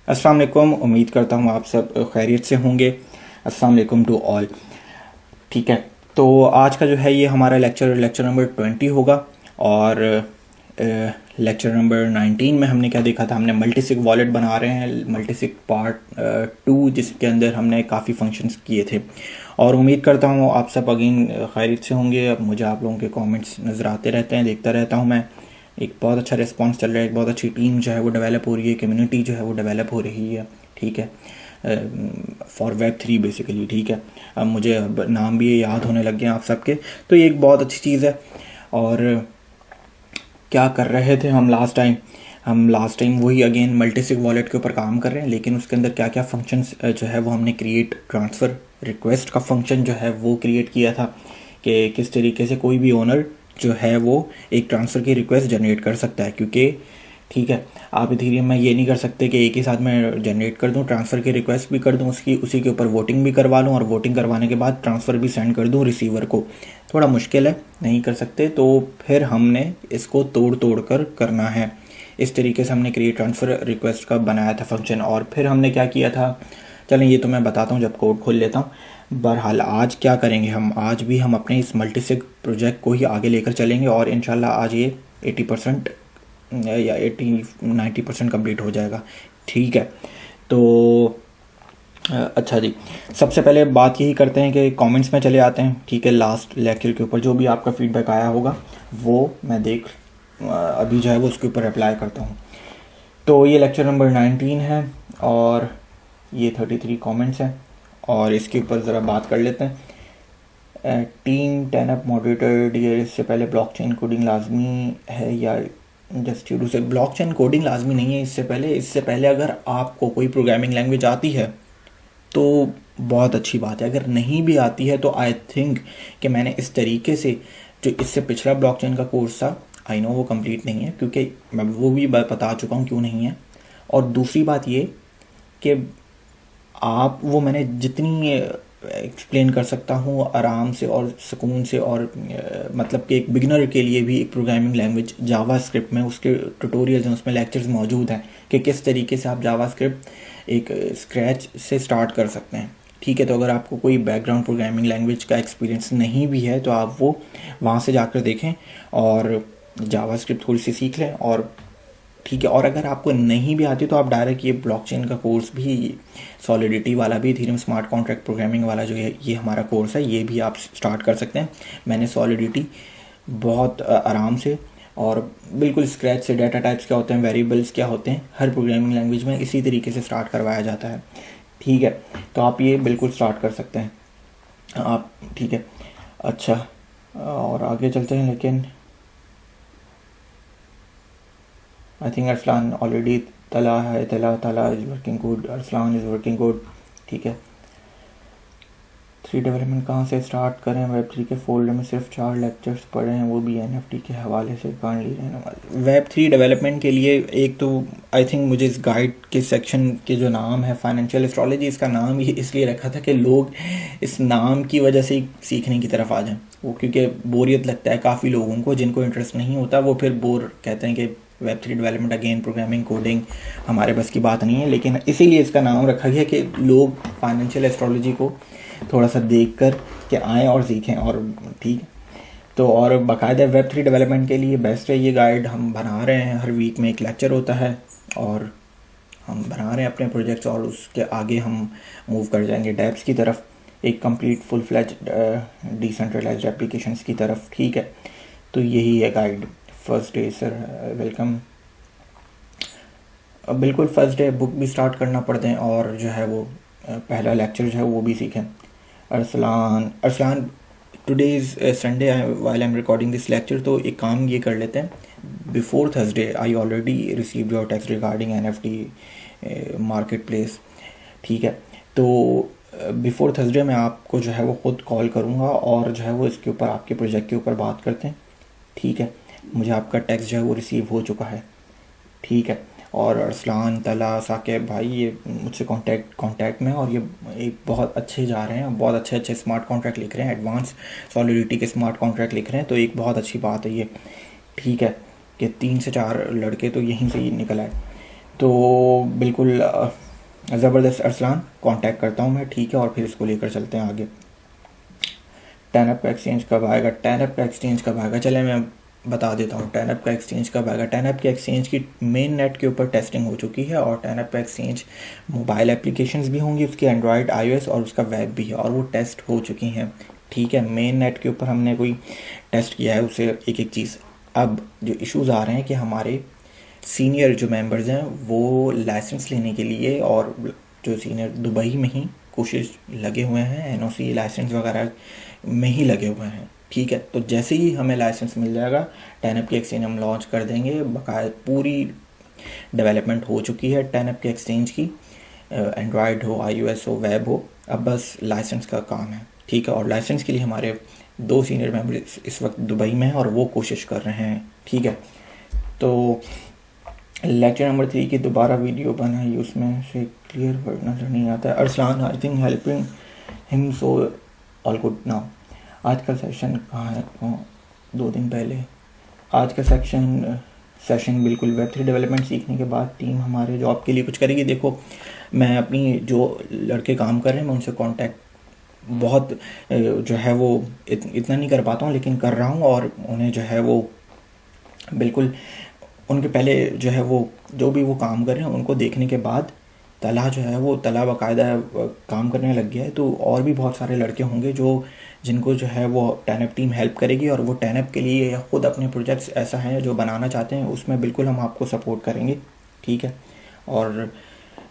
अस्सलाम वालेकुम। उम्मीद करता हूँ आप सब खैरियत से होंगे। अस्सलाम वालेकुम टू ऑल। ठीक है, तो आज का जो है ये हमारा लेक्चर नंबर 20 होगा। और लेक्चर नंबर 19 में हमने क्या देखा था, हमने मल्टीसिग वॉलेट बना रहे हैं, मल्टीसिग पार्ट 2, जिसके अंदर हमने काफ़ी फंक्शंस किए थे। और उम्मीद करता हूँ आप सब अगेन खैरियत से होंगे। अब मुझे आप लोगों के कमेंट्स नज़र आते रहते हैं, देखता रहता हूँ मैं। एक बहुत अच्छा रिस्पांस चल रहा है, एक बहुत अच्छी टीम जो है वो डेवलप हो रही है, कम्युनिटी जो है वो डेवलप हो रही है। ठीक है, फॉर वेब 3 बेसिकली। ठीक है, अब मुझे अब नाम भी याद होने लग गए आप सबके, तो ये एक बहुत अच्छी चीज़ है। और क्या कर रहे थे हम लास्ट टाइम वही अगेन मल्टीसिग वॉलेट के ऊपर काम कर रहे हैं, लेकिन उसके अंदर क्या क्या फंक्शंस जो है वो हमने क्रिएट, ट्रांसफ़र रिक्वेस्ट का फंक्शन जो है वो क्रिएट किया था कि किस तरीके से कोई भी ओनर जो है वो एक ट्रांसफ़र की रिक्वेस्ट जनरेट कर सकता है। क्योंकि ठीक है, आप इथेरियम में ये नहीं कर सकते कि एक ही साथ में जनरेट कर दूं, ट्रांसफ़र की रिक्वेस्ट भी कर दूं, उसी के ऊपर वोटिंग भी करवा लूं, और वोटिंग करवाने के बाद ट्रांसफ़र भी सेंड कर दूं रिसीवर को। थोड़ा मुश्किल है, नहीं कर सकते। तो फिर हमने इसको तोड़ तोड़ कर करना है। इस तरीके से हमने क्रिएट ट्रांसफ़र रिक्वेस्ट का बनाया था फंक्शन। और फिर हमने क्या किया था, चलें ये तो मैं बताता हूँ जब कोड खोल लेता हूँ। बहरहाल आज क्या करेंगे आज भी हम अपने इस मल्टीसिग प्रोजेक्ट को ही आगे लेकर चलेंगे, और इंशाल्लाह आज ये 80% या 80-90% कंप्लीट हो जाएगा। ठीक है, तो अच्छा जी, सबसे पहले बात यही करते हैं कि कमेंट्स में चले आते हैं। ठीक है, लास्ट लेक्चर के ऊपर जो भी आपका फीडबैक आया होगा वो मैं अभी जो है वो उसके ऊपर अप्लाई करता हूँ। तो ये लेक्चर नंबर 19 है और ये 33 कमेंट्स हैं, और इसके ऊपर ज़रा बात कर लेते हैं। टीम 10 अप मॉडरेटर डियर, इससे पहले ब्लॉकचेन कोडिंग लाजमी है या जस्ट टू से? ब्लॉकचेन कोडिंग लाजमी नहीं है। इससे पहले अगर आपको कोई प्रोग्रामिंग लैंग्वेज आती है तो बहुत अच्छी बात है। अगर नहीं भी आती है तो आई थिंक कि मैंने इस तरीके से जो इससे पिछला ब्लॉकचेन का कोर्स था, आई नो वो कंप्लीट नहीं है, क्योंकि मैं वो भी बता चुका हूँ क्यों नहीं है। और दूसरी बात ये कि आप वो मैंने जितनी एक्सप्लेन कर सकता हूँ आराम से और सुकून से, और मतलब कि एक बिगिनर के लिए भी एक प्रोग्रामिंग लैंग्वेज जावा स्क्रिप्ट में उसके ट्यूटोरियल्स हैं, उसमें लेक्चर्स मौजूद हैं कि किस तरीके से आप जावा स्क्रिप्ट एक स्क्रैच से स्टार्ट कर सकते हैं। ठीक है, तो अगर आपको कोई बैकग्राउंड प्रोग्रामिंग लैंग्वेज का एक्सपीरियंस नहीं भी है तो आप वो वहाँ से जाकर देखें और जावा स्क्रिप्ट थोड़ी सी सीख लें। और ठीक है, और अगर आपको नहीं भी आती तो आप डायरेक्ट ये ब्लॉकचेन का कोर्स भी, सॉलिडिटी वाला भी, इथेरियम स्मार्ट कॉन्ट्रैक्ट प्रोग्रामिंग वाला जो है ये हमारा कोर्स है, ये भी आप स्टार्ट कर सकते हैं। मैंने सॉलिडिटी बहुत आराम से और बिल्कुल स्क्रैच से, डाटा टाइप्स क्या होते हैं, वेरिएबल्स क्या होते हैं, हर प्रोग्रामिंग लैंग्वेज में इसी तरीके से स्टार्ट करवाया जाता है। ठीक है, तो आप ये बिल्कुल स्टार्ट कर सकते हैं आप। ठीक है, अच्छा, और आगे चलते हैं। लेकिन I think Arslan already Tala is working good. Arslan is working good. ठीक है, 3 डेवलपमेंट कहाँ से स्टार्ट करें? वेब 3 के फोल्डर में सिर्फ 4 लेक्चर्स पढ़े हैं, वो भी NFT के हवाले से काइंडली रहना। वेब 3 डेवलपमेंट के लिए एक तो आई थिंक मुझे इस गाइड के सेक्शन के जो नाम है फाइनेंशियल एस्ट्रोलॉजी, इसका नाम ही इसलिए रखा था कि लोग इस नाम की वजह से सीखने की तरफ आ जाएं। वो क्योंकि बोरियत लगता है काफ़ी लोगों को, जिनको इंटरेस्ट नहीं होता वो फिर बोर कहते हैं कि web 3 development again programming coding हमारे बस की बात नहीं है। लेकिन इसीलिए इसका नाम रखा गया कि लोग फाइनेंशियल एस्ट्रोलॉजी को थोड़ा सा देख कर के आएँ और सीखें। और ठीक है, तो और बाकायदा वेब 3 डेवलपमेंट के लिए बेस्ट है ये गाइड। हम बना रहे हैं, हर वीक में एक लेक्चर होता है और हम बना रहे हैं अपने प्रोजेक्ट्स, और उसके आगे हम मूव कर जाएंगे डेप्स की तरफ, एक complete full fledged decentralised applications की तरफ। ठीक है, तो यही है guide. First day sir, welcome. बिल्कुल फर्स्ट डे बुक भी स्टार्ट करना पड़ते हैं, और जो है वो पहला लेक्चर जो है वो भी सीखें। Arsalan today is Sunday while I am recording this lecture, तो एक काम ये कर लेते हैं। Before Thursday I already received your text regarding NFT market place. ठीक है, तो बिफोर थर्सडे मैं आपको जो है वो ख़ुद कॉल करूँगा और जो है वो इसके ऊपर, आपके प्रोजेक्ट के ऊपर बात करते हैं। ठीक है, मुझे आपका टेक्स्ट जो है वो रिसीव हो चुका है। ठीक है, और अरसलान, तला, साकिब भाई ये मुझसे कांटेक्ट में, और ये एक बहुत अच्छे जा रहे हैं, बहुत अच्छे स्मार्ट कॉन्ट्रैक्ट लिख रहे हैं, एडवांस सॉलिडिटी के स्मार्ट कॉन्ट्रैक्ट लिख रहे हैं, तो एक बहुत अच्छी बात है ये। ठीक है, कि 3 से 4 लड़के तो यहीं से ही निकल आए। तो बिल्कुल ज़बरदस्त अरसलान, कांटेक्ट करता हूँ मैं, ठीक है, और फिर इसको लेकर चलते हैं आगे। टैनअप का एक्सचेंज कब आएगा, टैनअप का एक्सचेंज कब आएगा, चले मैं बता देता हूँ टैनअप का एक्सचेंज कब आएगा। टैनअप के एक्सचेंज की मेन नेट के ऊपर टेस्टिंग हो चुकी है, और टैनअप का एक्सचेंज मोबाइल एप्लीकेशंस भी होंगी उसकी, एंड्रॉयड, iOS और उसका वेब भी है, और वो टेस्ट हो चुकी हैं, ठीक है। मेन नेट के ऊपर हमने कोई टेस्ट किया है उसे एक एक चीज़। अब जो इश्यूज़ आ रहे हैं कि हमारे सीनियर जो मेंबर्स हैं वो लाइसेंस लेने के लिए, और जो सीनियर दुबई में ही कोशिश लगे हुए हैं, NOC लाइसेंस वगैरह में ही लगे हुए हैं, ठीक है। तो जैसे ही हमें लाइसेंस मिल जाएगा, टैनअप की एक्सचेंज हम लॉन्च कर देंगे। बकायदा पूरी डेवलपमेंट हो चुकी है टैनअप के एक्सचेंज की, एंड्रॉयड हो, iOS हो, वेब हो, अब बस लाइसेंस का काम है, ठीक है। और लाइसेंस के लिए हमारे 2 सीनियर मेंबर इस वक्त दुबई में हैं और वो कोशिश कर रहे हैं, ठीक है। तो लेक्चर नंबर 3 की दोबारा वीडियो बनाई, उसमें से क्लियर वर्ड नजर नहीं आता है। Arsalan, I think helping him so all good now. आज का सेशन कहाँ है? 2 दिन पहले आज का सेशन बिल्कुल वेब3 डेवलपमेंट सीखने के बाद टीम हमारे जॉब के लिए कुछ करेगी। देखो, मैं अपनी जो लड़के काम कर रहे हैं मैं उनसे कांटेक्ट बहुत जो है वो इतना नहीं कर पाता हूँ, लेकिन कर रहा हूँ, और उन्हें जो है वो बिल्कुल उनके पहले जो है वो जो भी वो काम कर रहे हैं उनको देखने के बाद तला जो है वो तला बाकायदा काम करने लग गया है। तो और भी बहुत सारे लड़के होंगे जिनको जो है वो टैनअप टीम हेल्प करेगी, और वो टैनअप के लिए या खुद अपने प्रोजेक्ट्स ऐसा है जो बनाना चाहते हैं उसमें बिल्कुल हम आपको सपोर्ट करेंगे, ठीक है। और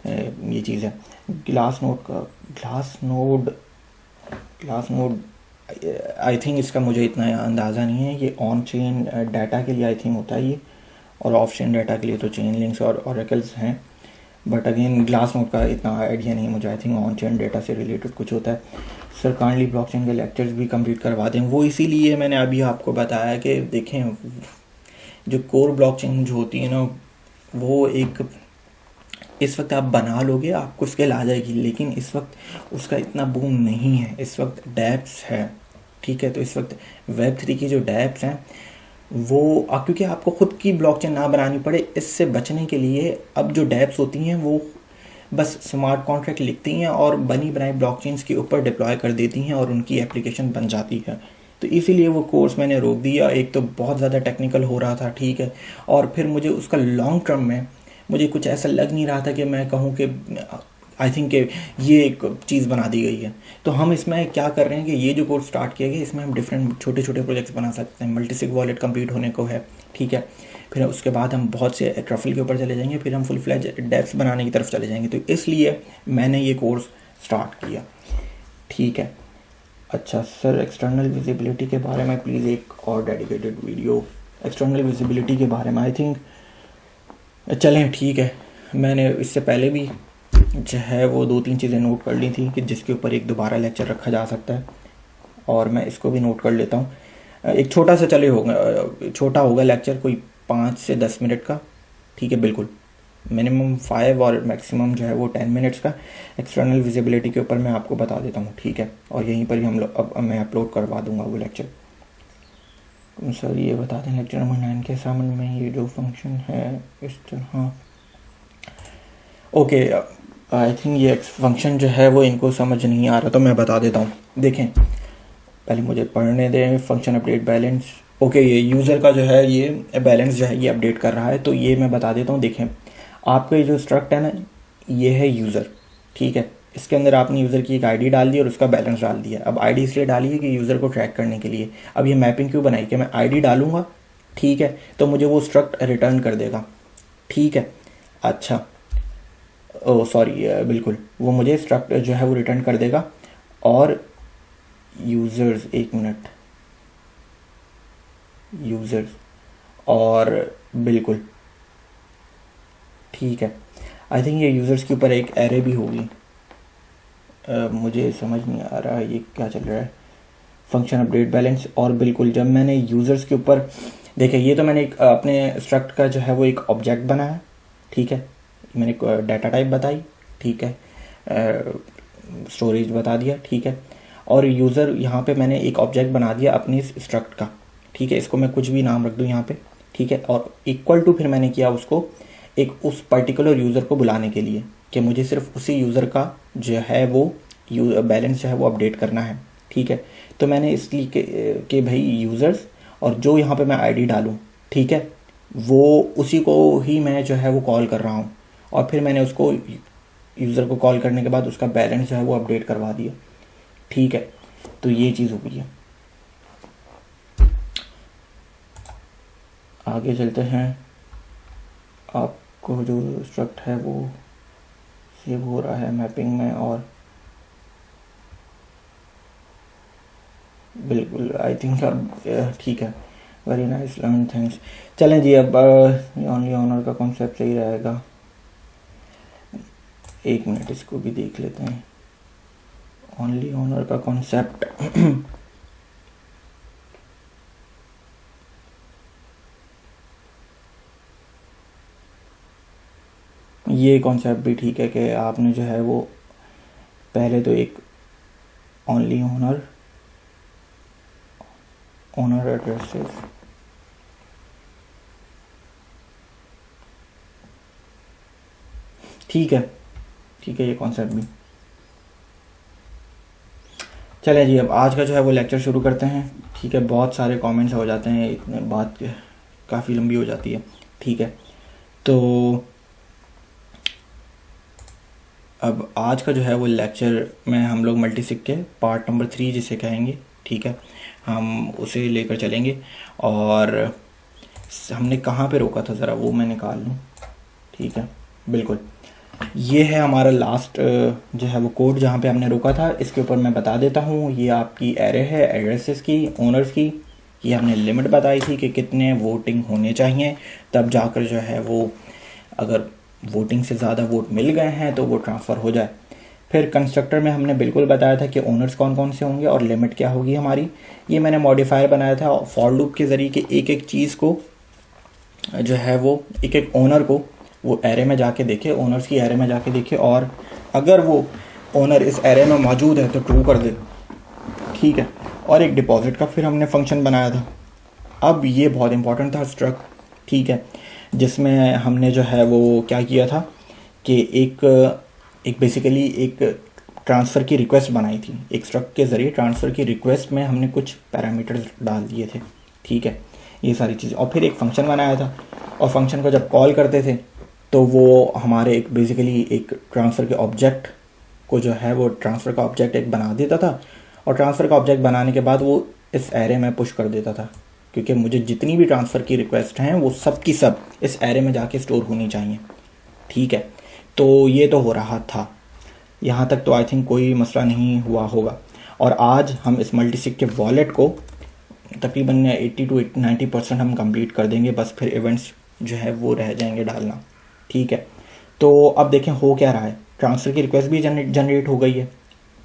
ये चीज़ है ग्लास नोड आई थिंक इसका मुझे इतना अंदाज़ा नहीं है। ये ऑन चेन डाटा के लिए आई थिंक होता है ये, और ऑफ चेन डाटा के लिए तो चेन लिंक्स और ऑरेकल्स हैं, बट अगेन ग्लास नोड का इतना आइडिया नहीं है मुझे। I think on chain data से रिलेटेड कुछ होता है। सर काइंडली ब्लॉकचेन के लेक्चर्स भी कंप्लीट करवा दें। वो इसीलिए मैंने अभी आपको बताया कि देखें, जो कोर ब्लॉकचेन जो होती है ना, वो एक इस वक्त आप बना लोगे आपको स्केल आ जाएगी, लेकिन इस वक्त उसका इतना बूम नहीं है। इस वक्त डैप्स है, ठीक है। तो इस वक्त Web3 की जो डैप्स हैं वो क्योंकि आपको खुद की ब्लॉकचेन ना बनानी पड़े, इससे बचने के लिए अब जो डैप्स होती हैं वो बस स्मार्ट कॉन्ट्रैक्ट लिखती हैं और बनी बनाई ब्लॉकचेन्स के ऊपर डिप्लॉय कर देती हैं और उनकी एप्लीकेशन बन जाती है। तो इसीलिए वो कोर्स मैंने रोक दिया। एक तो बहुत ज़्यादा टेक्निकल हो रहा था, ठीक है, और फिर मुझे उसका लॉन्ग टर्म में मुझे कुछ ऐसा लग नहीं रहा था कि मैं कहूँ कि आई थिंक ये एक चीज़ बना दी गई है। तो हम इसमें क्या कर रहे हैं कि ये जो कोर्स स्टार्ट किया गया इसमें हम डिफरेंट छोटे छोटे प्रोजेक्ट्स बना सकते हैं। मल्टीसिग वॉलेट कंप्लीट होने को है, ठीक है। फिर उसके बाद हम बहुत से ट्रफल के ऊपर चले जाएंगे, फिर हम फुल फ्लैज डेप्स बनाने की तरफ चले जाएंगे। तो इसलिए मैंने ये कोर्स स्टार्ट किया, ठीक है। अच्छा सर, एक्सटर्नल विजिबिलिटी के बारे में प्लीज़ एक और डेडिकेटेड वीडियो एक्सटर्नल विजिबिलिटी के बारे में। आई थिंक चलें, ठीक है। मैंने इससे पहले भी जो है वो 2-3 चीज़ें नोट कर ली थी कि जिसके ऊपर एक दोबारा लेक्चर रखा जा सकता है, और मैं इसको भी नोट कर लेता हूँ। एक छोटा सा छोटा होगा लेक्चर, कोई 5 से 10 मिनट का, ठीक है, बिल्कुल मिनिमम 5 और मैक्सिमम जो है वो 10 मिनट्स का एक्सटर्नल विजिबिलिटी के ऊपर मैं आपको बता देता हूँ, ठीक है। और यहीं पर ही हम लोग अब मैं अपलोड करवा दूँगा वो लेक्चर। सर ये बता दें लेक्चर नंबर 9 के सामने में ये जो फंक्शन है इस तरह, ओके, आई थिंक ये फंक्शन जो है वो इनको समझ नहीं आ रहा, तो मैं बता देता हूँ। देखें, पहले मुझे पढ़ने दें। फंक्शन अपडेट बैलेंस, ओके, ये यूज़र का जो है ये बैलेंस जो है ये अपडेट कर रहा है, तो ये मैं बता देता हूँ। देखें, आपका ये जो स्ट्रक्ट है ना, ये है यूज़र, ठीक है। इसके अंदर आपने यूज़र की एक आईडी डाल दी और उसका बैलेंस डाल दिया। अब आईडी इसलिए डाली है कि यूज़र को ट्रैक करने के लिए। अब ये मैपिंग क्यों बनाई कि मैं आईडी डालूंगा, ठीक है, तो मुझे वो स्ट्रक्ट रिटर्न कर देगा, ठीक है। अच्छा, ओ सॉरी, बिल्कुल वो मुझे स्ट्रक्ट जो है वो रिटर्न कर देगा। और यूज़र्स, एक मिनट, यूज़र्स, और बिल्कुल ठीक है। आई थिंक ये यूज़र्स के ऊपर एक एरे भी होगी, मुझे समझ नहीं आ रहा ये क्या चल रहा है। फंक्शन अपडेट बैलेंस, और बिल्कुल जब मैंने यूज़र्स के ऊपर देखा, ये तो मैंने एक अपने स्ट्रक्ट का जो है वो एक ऑब्जेक्ट बनाया, ठीक है। मैंने डाटा टाइप बताई, ठीक है, स्टोरेज बता दिया, ठीक है। और यूज़र यहाँ पे मैंने एक ऑब्जेक्ट बना दिया अपनी स्ट्रक्ट का, ठीक है। इसको मैं कुछ भी नाम रख दूँ यहाँ पे, ठीक है। और इक्वल टू फिर मैंने किया उसको एक उस पर्टिकुलर यूज़र को बुलाने के लिए कि मुझे सिर्फ उसी यूज़र का जो है वो बैलेंस जो है वो अपडेट करना है। ठीक है, तो मैंने इसलिए कि भाई यूज़र्स और जो यहाँ पे मैं आईडी डालूँ, ठीक है, वो उसी को ही मैं जो है वो कॉल कर रहा हूँ। और फिर मैंने उसको यूज़र को कॉल करने के बाद उसका बैलेंस जो है वो अपडेट करवा दिया। ठीक है, तो ये चीज़ हो गई है। आगे चलते हैं। आपको जो स्ट्रक्ट है वो सेव हो रहा है मैपिंग में, और बिल्कुल आई थिंक ठीक है, वेरी नाइस, लर्न, थैंक्स। चलें जी, अब ओनली ऑनर का कॉन्सेप्ट सही रहेगा। एक मिनट इसको भी देख लेते हैं, ओनली ऑनर का कॉन्सेप्ट। ये कॉन्सेप्ट भी ठीक है कि आपने जो है वो पहले तो एक ओनली ओनर एड्रेसेस, ठीक है, ठीक है, ये कॉन्सेप्ट भी। चलें जी, अब आज का जो है वो लेक्चर शुरू करते हैं। ठीक है, बहुत सारे कमेंट्स हो जाते हैं, इतने बात काफ़ी लंबी हो जाती है। ठीक है, तो अब आज का जो है वो लेक्चर में हम लोग मल्टीसिग के पार्ट नंबर 3 जिसे कहेंगे, ठीक है, हम उसे लेकर चलेंगे। और हमने कहाँ पे रोका था ज़रा वो मैं निकाल लूँ। ठीक है, बिल्कुल, ये है हमारा लास्ट जो है वो कोड जहाँ पे हमने रोका था। इसके ऊपर मैं बता देता हूँ, ये आपकी एरे है एड्रेसेस की, ओनर्स की। ये हमने लिमिट बताई थी कि कितने वोटिंग होने चाहिए, तब जाकर जो है वो अगर वोटिंग से ज़्यादा वोट मिल गए हैं तो वो ट्रांसफ़र हो जाए। फिर कंस्ट्रक्टर में हमने बिल्कुल बताया था कि ओनर्स कौन कौन से होंगे और लिमिट क्या होगी हमारी। ये मैंने मॉडिफायर बनाया था फॉर लूप के ज़रिए कि एक एक चीज़ को जो है वो एक एक ओनर को वो एरे में जाके देखे, ओनर्स की एरे में जाके देखे, और अगर वो ओनर इस एरे में मौजूद है तो ट्रू कर दे। ठीक है, और एक डिपॉजिट का फिर हमने फंक्शन बनाया था। अब ये बहुत इंपॉर्टेंट था स्ट्रक्ट, ठीक है, जिसमें हमने जो है वो क्या किया था कि एक बेसिकली एक ट्रांसफ़र की रिक्वेस्ट बनाई थी। एक स्ट्रक्ट के ज़रिए ट्रांसफ़र की रिक्वेस्ट में हमने कुछ पैरामीटर्स डाल दिए थे। ठीक है, ये सारी चीज़ें, और फिर एक फ़ंक्शन बनाया था, और फंक्शन को जब कॉल करते थे तो वो हमारे एक बेसिकली एक ट्रांसफ़र के ऑब्जेक्ट को जो है वो ट्रांसफ़र का ऑब्जेक्ट एक बना देता था, और ट्रांसफ़र का ऑब्जेक्ट बनाने के बाद वो इस एरे में पुश कर देता था, क्योंकि मुझे जितनी भी ट्रांसफ़र की रिक्वेस्ट हैं वो सब की सब इस एरे में जाके स्टोर होनी चाहिए। ठीक है, तो ये तो हो रहा था, यहाँ तक तो आई थिंक कोई मसला नहीं हुआ होगा। और आज हम इस मल्टीसिग के वॉलेट को तकरीबन 80 to 90% हम कंप्लीट कर देंगे, बस फिर इवेंट्स जो है वो रह जाएंगे डालना। ठीक है, तो अब देखें हो क्या रहा है। ट्रांसफ़र की रिक्वेस्ट भी जनरेट हो गई है,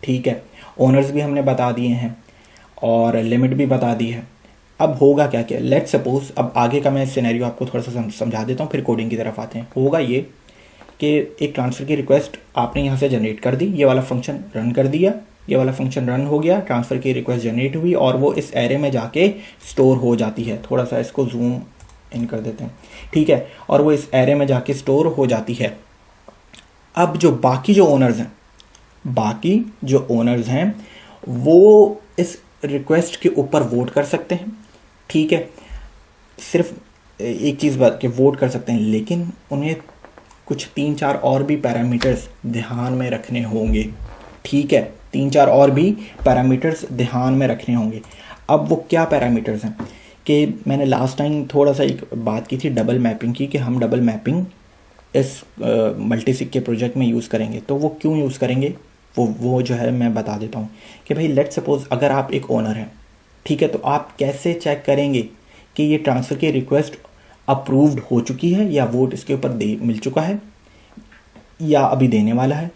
ठीक है, ओनर्स भी हमने बता दिए हैं और लिमिट भी बता दी है। अब होगा क्या क्या, लेट सपोज, अब आगे का मैं सिनेरियो आपको थोड़ा सा समझा देता हूँ, फिर कोडिंग की तरफ आते हैं। होगा ये कि एक ट्रांसफ़र की रिक्वेस्ट आपने यहाँ से जनरेट कर दी, ये वाला फंक्शन रन कर दिया, ये वाला फंक्शन रन हो गया, ट्रांसफ़र की रिक्वेस्ट जनरेट हुई और वो इस एरे में जाके स्टोर हो जाती है। थोड़ा सा इसको जूम इन कर देते हैं, ठीक है, और वो इस एरे में जाके स्टोर हो जाती है। अब जो बाकी जो ओनर्स हैं वो इस रिक्वेस्ट के ऊपर वोट कर सकते हैं। ठीक है, सिर्फ एक चीज़ बात कि वोट कर सकते हैं, लेकिन उन्हें कुछ 3-4 और भी पैरामीटर्स ध्यान में रखने होंगे। ठीक है, 3-4 और भी पैरामीटर्स ध्यान में रखने होंगे। अब वो क्या पैरामीटर्स हैं कि मैंने लास्ट टाइम थोड़ा सा एक बात की थी डबल मैपिंग की, कि हम डबल मैपिंग इस मल्टीसिग के प्रोजेक्ट में यूज़ करेंगे। तो वो क्यों यूज़ करेंगे वो जो है मैं बता देता हूँ कि भाई लेट सपोज अगर आप एक ओनर हैं, ठीक है, तो आप कैसे चेक करेंगे कि ये ट्रांसफ़र की रिक्वेस्ट अप्रूव्ड हो चुकी है या वोट इसके ऊपर मिल चुका है या अभी देने वाला है,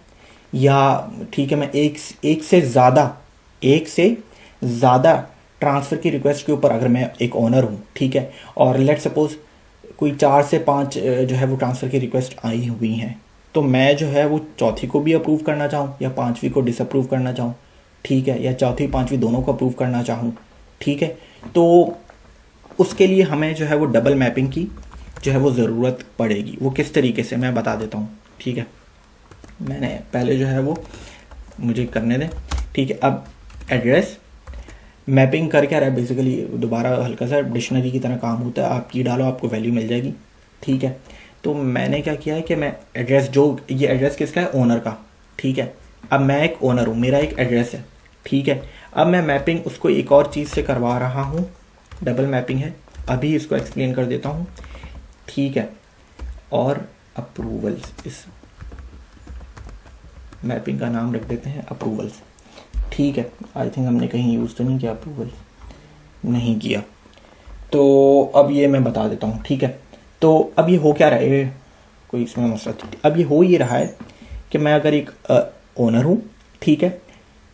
या ठीक है मैं एक से ज़्यादा ट्रांसफ़र की रिक्वेस्ट के ऊपर अगर मैं एक ओनर हूँ, ठीक है, और लेट सपोज कोई 4 से 5 जो है वो ट्रांसफ़र की रिक्वेस्ट आई हुई हैं, तो मैं जो है वो चौथी को भी अप्रूव करना चाहूँ या 5वीं को डिसअप्रूव करना चाहूँ, ठीक है, या चौथी 5वीं दोनों को अप्रूव करना चाहूँ, ठीक है, तो उसके लिए हमें जो है वो डबल मैपिंग की जो है वो ज़रूरत पड़ेगी। वो किस तरीके से मैं बता देता हूँ, ठीक है। मैंने पहले जो है वो मुझे करने दें, ठीक है। अब एड्रेस मैपिंग कर क्या रहा है, बेसिकली दोबारा हल्का सा डिक्शनरी की तरह काम होता है। आप की डालो, आपको वैल्यू मिल जाएगी, ठीक है। तो मैंने क्या किया है कि मैं एड्रेस, जो ये एड्रेस किसका है, ओनर का, ठीक है। अब मैं एक ओनर हूँ, मेरा एक एड्रेस है, ठीक है। अब मैं मैपिंग उसको एक और चीज़ से करवा रहा हूँ, डबल मैपिंग है, अभी इसको एक्सप्लेन कर देता हूँ, ठीक है। और अप्रूवल्स, इस मैपिंग का नाम रख देते हैं अप्रूवल्स, ठीक है। आई थिंक हमने कहीं यूज़ तो नहीं किया, अप्रूवल नहीं किया। तो अब ये मैं बता देता हूँ, ठीक है। तो अब ये हो क्या रहा है, कोई इसमें मसला, अब ये हो ये रहा है कि मैं अगर एक ओनर हूँ, ठीक है।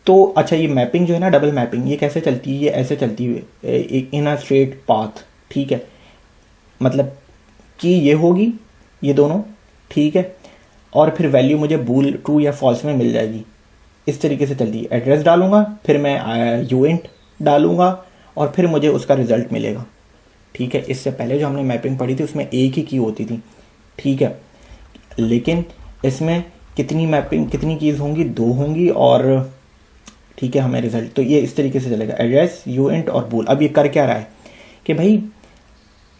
तो अच्छा, ये मैपिंग जो है ना, डबल मैपिंग, ये कैसे चलती है, ये ऐसे चलती है इन अ स्ट्रेट पाथ, ठीक है। मतलब कि ये होगी, ये दोनों, ठीक है। और फिर वैल्यू मुझे बूल ट्रू या फॉल्स में मिल जाएगी, इस तरीके से चलती है। एड्रेस डालूंगा, फिर मैं यूएंट डालूंगा, और फिर मुझे उसका रिजल्ट मिलेगा, ठीक है। इससे पहले जो हमने मैपिंग पढ़ी थी उसमें एक ही की होती थी, ठीक है। लेकिन इसमें कितनी मैपिंग, कितनी कीज होंगी, 2 होंगी, और ठीक है, हमें रिजल्ट। तो ये इस तरीके से चलेगा, एड्रेस, यूएंट और बूल। अब ये कर क्या रहा है कि भाई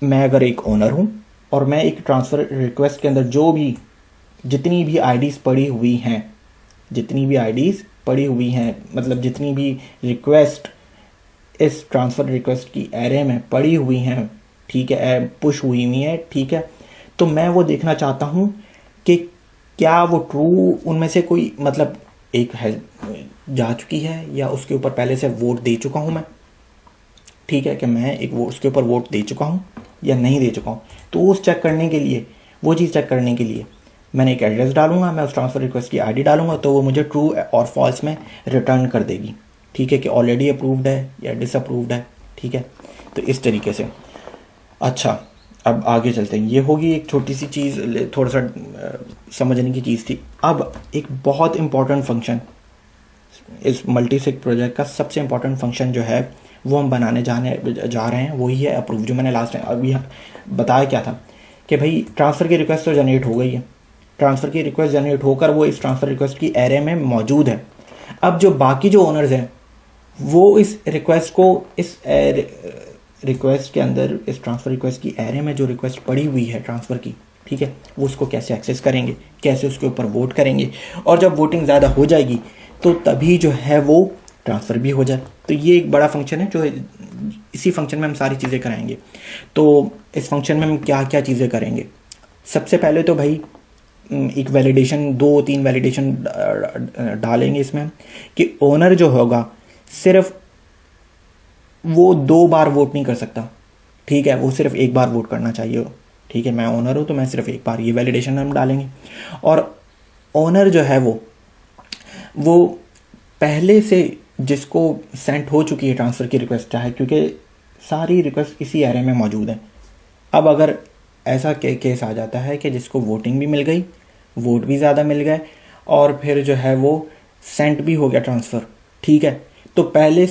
मैं अगर एक ओनर हूँ और मैं एक ट्रांसफ़र रिक्वेस्ट के अंदर जो भी जितनी भी आईडीज़ पड़ी हुई हैं, जितनी भी आईडीज़ पड़ी हुई हैं, मतलब जितनी भी रिक्वेस्ट इस ट्रांसफ़र रिक्वेस्ट की एरे में पड़ी हुई हैं, ठीक है, पुश हुई हुई है, ठीक है। तो मैं वो देखना चाहता हूँ कि क्या वो ट्रू उनमें से कोई, मतलब एक है जा चुकी है या उसके ऊपर पहले से वोट दे चुका हूँ मैं, ठीक है, कि मैं एक वो उसके ऊपर वोट दे चुका हूँ या नहीं दे चुका हूँ। तो उस चेक करने के लिए, वो चीज़ चेक करने के लिए मैंने एक एड्रेस डालूंगा, मैं उस ट्रांसफ़र रिक्वेस्ट की आईडी डालूंगा, तो वो मुझे ट्रू और फॉल्स में रिटर्न कर देगी, ठीक है, कि ऑलरेडी अप्रूव्ड है या डिसअप्रूव्ड है, ठीक है। तो इस तरीके से। अच्छा, अब आगे चलते हैं। ये होगी एक छोटी सी चीज़, थोड़ा सा समझने की चीज़ थी। अब एक बहुत इंपॉर्टेंट फंक्शन, इस मल्टीसिग प्रोजेक्ट का सबसे इंपॉर्टेंट फंक्शन जो है वो हम बनाने जा रहे हैं, वही है अप्रूव। जो मैंने लास्ट टाइम अभी बताया क्या था कि भाई ट्रांसफ़र की रिक्वेस्ट तो जनरेट हो गई है, ट्रांसफ़र की रिक्वेस्ट जनरेट होकर वो इस ट्रांसफ़र रिक्वेस्ट की एरे में मौजूद है। अब जो बाकी जो ओनर्स हैं वो इस रिक्वेस्ट को, इस रिक्वेस्ट के अंदर, इस ट्रांसफ़र रिक्वेस्ट की एरे में जो रिक्वेस्ट पड़ी हुई है ट्रांसफ़र की, ठीक है, वो उसको कैसे एक्सेस करेंगे, कैसे उसके ऊपर वोट करेंगे, और जब वोटिंग ज़्यादा हो जाएगी तो तभी जो है वो ट्रांसफ़र भी हो जाए। तो ये एक बड़ा फंक्शन है, जो इसी फंक्शन में हम सारी चीज़ें कराएंगे। तो इस फंक्शन में हम क्या क्या चीज़ें करेंगे, सबसे पहले तो भाई एक वैलिडेशन, 2-3 वैलिडेशन डालेंगे इसमें कि ओनर जो होगा सिर्फ वो 2 बार वोट नहीं कर सकता, ठीक है, वो सिर्फ 1 बार वोट करना चाहिए, ठीक है। मैं ओनर हूँ तो मैं सिर्फ 1 बार, ये वैलिडेशन हम डालेंगे। और ओनर जो है वो पहले से जिसको सेंड हो चुकी है ट्रांसफ़र की रिक्वेस्ट, चाहे, क्योंकि सारी रिक्वेस्ट इसी एरे में मौजूद है। अब अगर ऐसा केस आ जाता है कि जिसको वोटिंग भी मिल गई, वोट भी ज़्यादा मिल गए, और फिर जो है वो सेंड भी हो गया ट्रांसफ़र, ठीक है, तो पहले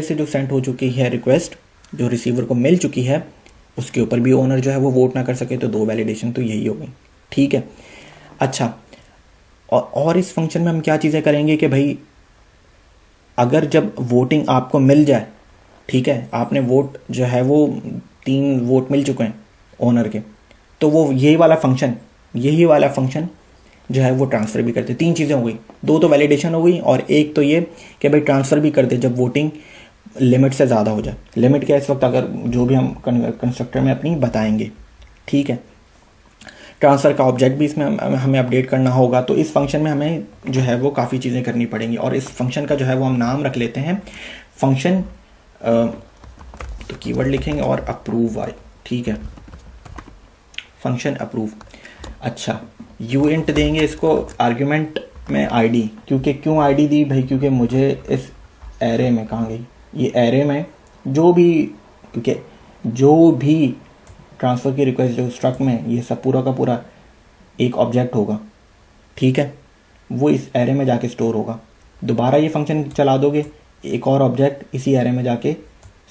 से जो सेंड हो चुकी है रिक्वेस्ट, जो रिसीवर को मिल चुकी है, उसके ऊपर भी ओनर जो है वो वोट ना कर सके, तो 2 वैलिडेशन तो यही हो गई, ठीक है। अच्छा, और इस फंक्शन में हम क्या चीज़ें करेंगे कि भाई अगर जब वोटिंग आपको मिल जाए, ठीक है, आपने वोट जो है वो 3 वोट मिल चुके हैं ओनर के, तो वो यही वाला फंक्शन जो है वो ट्रांसफ़र भी करते। 3 चीज़ें हो गई, 2 तो वैलिडेशन हो गई, और एक तो ये कि भाई ट्रांसफ़र भी कर दे जब वोटिंग लिमिट से ज़्यादा हो जाए। लिमिट क्या इस वक्त, अगर जो भी हम कंस्ट्रक्टर में अपनी बताएंगे, ठीक है। ट्रांसफ़र का ऑब्जेक्ट भी इसमें हमें अपडेट करना होगा। तो इस फंक्शन में हमें जो है वो काफ़ी चीज़ें करनी पड़ेंगी, और इस फंक्शन का जो है वो हम नाम रख लेते हैं फंक्शन, तो कीवर्ड लिखेंगे और अप्रूव आए, ठीक है, फंक्शन अप्रूव। अच्छा, यूइंट देंगे इसको आर्ग्यूमेंट में आईडी, क्यों आईडी दी भाई, क्योंकि मुझे इस एरे में, कहाँ गई ये एरे में, जो भी ट्रांसफ़र की रिक्वेस्ट जो स्ट्रक में, ये सब पूरा का पूरा एक ऑब्जेक्ट होगा, ठीक है, वो इस एरे में जाके स्टोर होगा। दोबारा ये फंक्शन चला दोगे, एक और ऑब्जेक्ट इसी एरे में जाके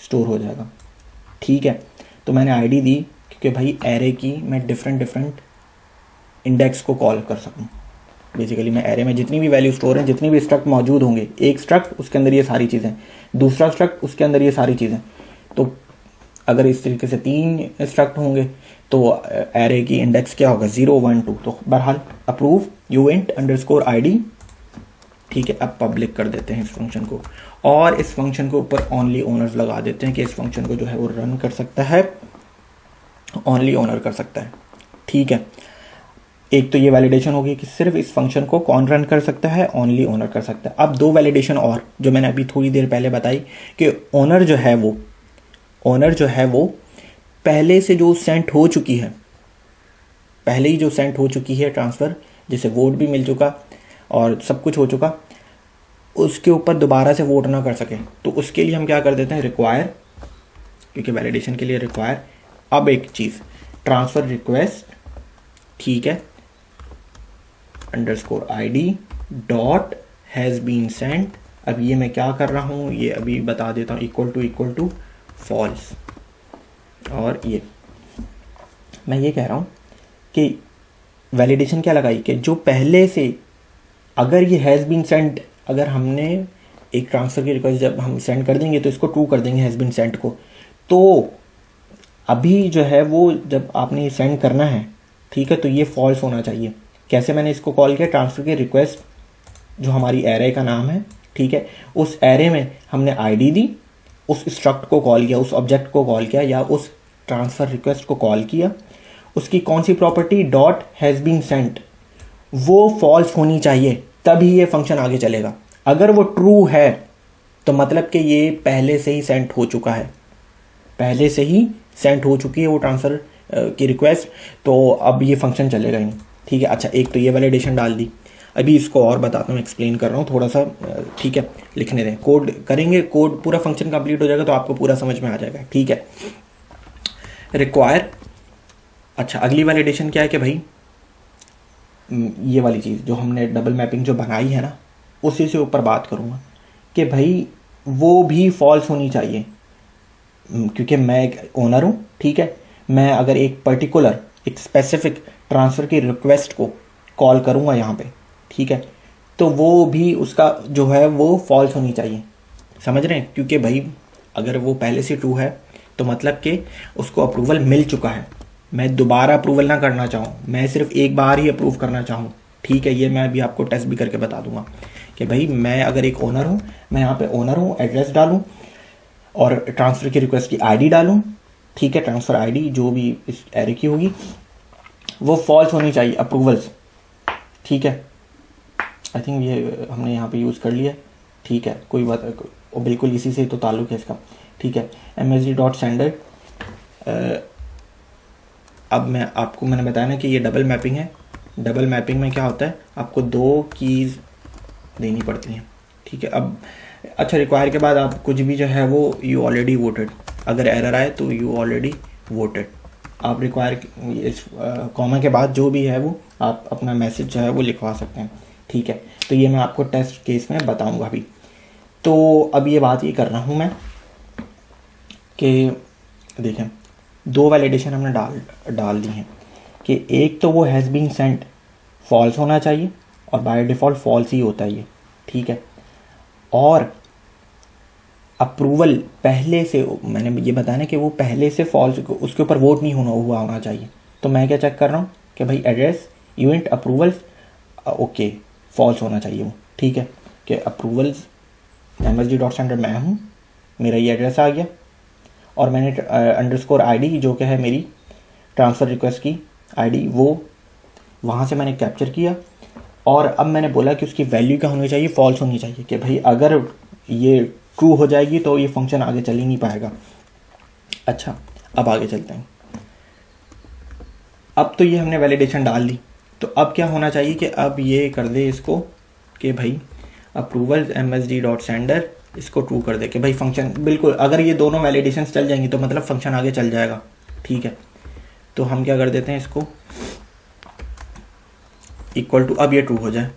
स्टोर हो जाएगा, ठीक है। तो मैंने आईडी दी कि भाई एरे की मैं डिफरेंट इंडेक्स को कॉल कर सकूँ। बेसिकली मैं एरे में जितनी भी वैल्यू स्टोर हैं, जितनी भी स्ट्रक्ट मौजूद होंगे, एक स्ट्रक्ट उसके अंदर ये सारी चीज़ें, दूसरा स्ट्रक्ट उसके अंदर ये सारी चीज़ें, तो अगर इस तरीके से 3 स्ट्रक्ट होंगे तो एरे की इंडेक्स क्या होगा 0 1 2। तो बहरहाल अप्रूव यूएंट अंडरस्कोर आईडी, ठीक है। अब पब्लिक कर देते हैं इस फंक्शन को, और इस फंक्शन के ऊपर ओनली ओनर्स लगा देते हैं कि इस फंक्शन को जो है वो रन कर सकता है, ओनली ओनर कर सकता है, ठीक है। एक तो ये वैलिडेशन होगी कि सिर्फ इस फंक्शन को कौन रन कर सकता है, ओनली ओनर कर सकता है। अब 2 वैलिडेशन और जो मैंने अभी थोड़ी देर पहले बताई कि ओनर जो है वो पहले से जो सेंट हो चुकी है, पहले ही जो सेंट हो चुकी है ट्रांसफ़र, जिसे वोट भी मिल चुका और सब कुछ हो चुका, उसके ऊपर दोबारा से वोट ना कर सके, तो उसके लिए हम क्या कर देते हैं, रिक्वायर, क्योंकि वैलिडेशन के लिए रिक्वायर। अब एक चीज़, ट्रांसफ़र रिक्वेस्ट, ठीक है, underscore ID dot has been sent. अब ये मैं क्या कर रहा हूँ, ये अभी बता देता हूँ, इक्वल टू फॉल्स। और ये मैं ये कह रहा हूँ कि वैलिडेशन क्या लगाई कि जो पहले से, अगर ये हैज़ बीन सेंट, अगर हमने एक ट्रांसफ़र की रिक्वेस्ट जब हम सेंड कर देंगे तो इसको ट्रू कर देंगे हैज़ बीन सेंट को, तो अभी जो है वो जब आपने ये सेंड करना है, ठीक है, तो ये फॉल्स होना चाहिए। कैसे मैंने इसको कॉल किया, ट्रांसफ़र की रिक्वेस्ट जो हमारी एरे का नाम है, ठीक है, उस एरे में हमने आईडी दी, उस स्ट्रक्ट को कॉल किया, उस ऑब्जेक्ट को कॉल किया, या उस ट्रांसफ़र रिक्वेस्ट को कॉल किया, उसकी कौन सी property, that has been sent, वो फॉल्स होनी चाहिए, तभी ये फंक्शन आगे चलेगा। अगर वो ट्रू है तो मतलब कि ये पहले से ही सेंट हो चुका है, पहले से ही सेंट हो चुकी है वो ट्रांसफ़र की रिक्वेस्ट, तो अब ये फंक्शन चलेगा ही नहीं, ठीक है। अच्छा, एक तो ये वैलिडेशन डाल दी, अभी इसको और बताता हूँ, एक्सप्लेन कर रहा हूँ थोड़ा सा, ठीक है, लिखने दें, कोड करेंगे, कोड पूरा फंक्शन कंप्लीट हो जाएगा तो आपको पूरा समझ में आ जाएगा, ठीक है। रिक्वायर, अच्छा, अगली वैलिडेशन क्या है कि भाई ये वाली चीज़ जो हमने डबल मैपिंग जो बनाई है ना, उसी से ऊपर बात करूँगा कि भाई वो भी फॉल्स होनी चाहिए, क्योंकि मैं एक ओनर हूँ, ठीक है। मैं अगर एक पर्टिकुलर, एक स्पेसिफिक ट्रांसफ़र की रिक्वेस्ट को कॉल करूँगा यहाँ पे, ठीक है, तो वो भी उसका जो है वो फॉल्स होनी चाहिए, समझ रहे हैं, क्योंकि भाई अगर वो पहले से ट्रू है तो मतलब कि उसको अप्रूवल मिल चुका है, मैं दोबारा अप्रूवल ना करना चाहूँ, मैं सिर्फ एक बार ही अप्रूव करना चाहूँ, ठीक है। ये मैं अभी आपको टेस्ट भी करके बता दूंगा कि भाई मैं अगर एक ओनर हूँ, मैं यहाँ पे ओनर हूँ, एड्रेस डालूँ और ट्रांसफ़र की रिक्वेस्ट की आईडी डालूँ, ठीक है, ट्रांसफ़र आईडी जो भी इस एरे की होगी वो फॉल्स होनी चाहिए, अप्रूवल्स, ठीक है। आई थिंक ये हमने यहाँ पे यूज़ कर लिया, ठीक है, कोई बात, बिल्कुल इसी से तो ताल्लुक़ है इसका, ठीक है। msg.sender, अब मैंने बताया ना कि ये डबल मैपिंग है, डबल मैपिंग में क्या होता है, आपको 2 कीज़ देनी पड़ती हैं, ठीक है। अब अच्छा, रिक्वायर के बाद आप कुछ भी जो है वो यू ऑलरेडी वोटेड, अगर एरर आए तो यू ऑलरेडी वोटेड, आप रिक्वायर इस कॉमा के बाद जो भी है वो आप अपना मैसेज जो है वो लिखवा सकते हैं, ठीक है। तो ये मैं आपको टेस्ट केस में बताऊंगा अभी। तो अब ये बात ये कर रहा हूँ मैं कि देखें, 2 वैलिडेशन हमने डाल दी हैं कि एक तो वो हैज़ बीन सेंट फॉल्स होना चाहिए, और बाय डिफ़ॉल्ट फॉल्स ही होता है ये, ठीक है। और अप्रूवल पहले से, मैंने ये बताया ना कि वो पहले से फॉल्स, उसके ऊपर वोट नहीं होना चाहिए। तो मैं क्या चेक कर रहा हूँ कि भाई address event approvals, okay, false होना चाहिए वो, ठीक है, कि अप्रूवल्स msg.sender मैं हूँ, मेरा ये एड्रेस आ गया, और मैंने अंडरस्कोर आईडी जो क्या है मेरी ट्रांसफ़र रिक्वेस्ट की आईडी, वो वहाँ से मैंने कैप्चर किया, और अब मैंने बोला कि उसकी वैल्यू क्या होनी चाहिए, फॉल्स होनी चाहिए, कि भाई अगर ये ट्रू हो जाएगी तो ये फंक्शन आगे चल ही नहीं पाएगा। अच्छा, अब आगे चलते हैं। अब तो ये हमने वैलिडेशन डाल दी, तो अब क्या होना चाहिए कि अब ये कर दे इसको कि भाई अप्रूवल msg.sender, इसको ट्रू कर दे कि भाई फंक्शन, बिल्कुल अगर ये दोनों वैलिडेशन चल जाएंगी तो मतलब फंक्शन आगे चल जाएगा, ठीक है। तो हम क्या कर देते हैं इसको इक्वल टू, अब ये ट्रू हो जाए,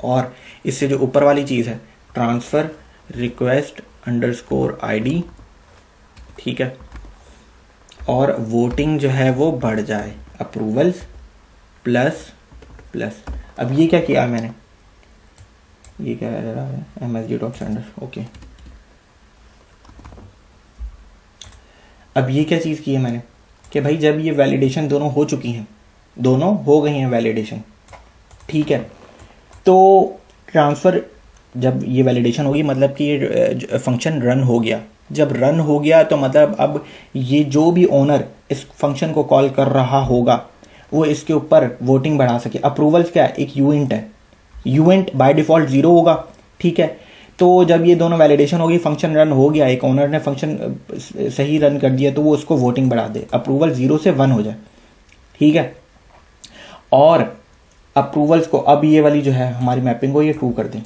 और इससे जो ऊपर वाली चीज़ है ट्रांसफ़र रिक्वेस्ट अंडरस्कोर आईडी, ठीक है, और वोटिंग जो है वो बढ़ जाए, अप्रूवल्स प्लस प्लस। अब ये क्या किया मैंने, ये क्या रहा है, msg.sender, ओके। अब ये क्या चीज़ की है मैंने कि भाई जब ये वैलिडेशन दोनों हो चुकी हैं, दोनों हो गई हैं वैलिडेशन, ठीक है, तो ट्रांसफ़र जब ये वैलिडेशन होगी मतलब कि ये फंक्शन रन हो गया। जब रन हो गया तो मतलब अब ये जो भी ओनर इस फंक्शन को कॉल कर रहा होगा वो इसके ऊपर वोटिंग बढ़ा सके। अप्रूवल्स क्या है, एक यूइंट है, यूइंट बाय डिफ़ॉल्ट 0 होगा, ठीक है। तो जब ये दोनों वैलिडेशन होगी, फंक्शन रन हो गया, एक ओनर ने फंक्शन सही रन कर दिया तो वो उसको वोटिंग बढ़ा दे, अप्रूवल 0 से 1 हो जाए, ठीक है। और अप्रूवल्स को अब ये वाली जो है हमारी मैपिंग को ये ट्रू कर दें,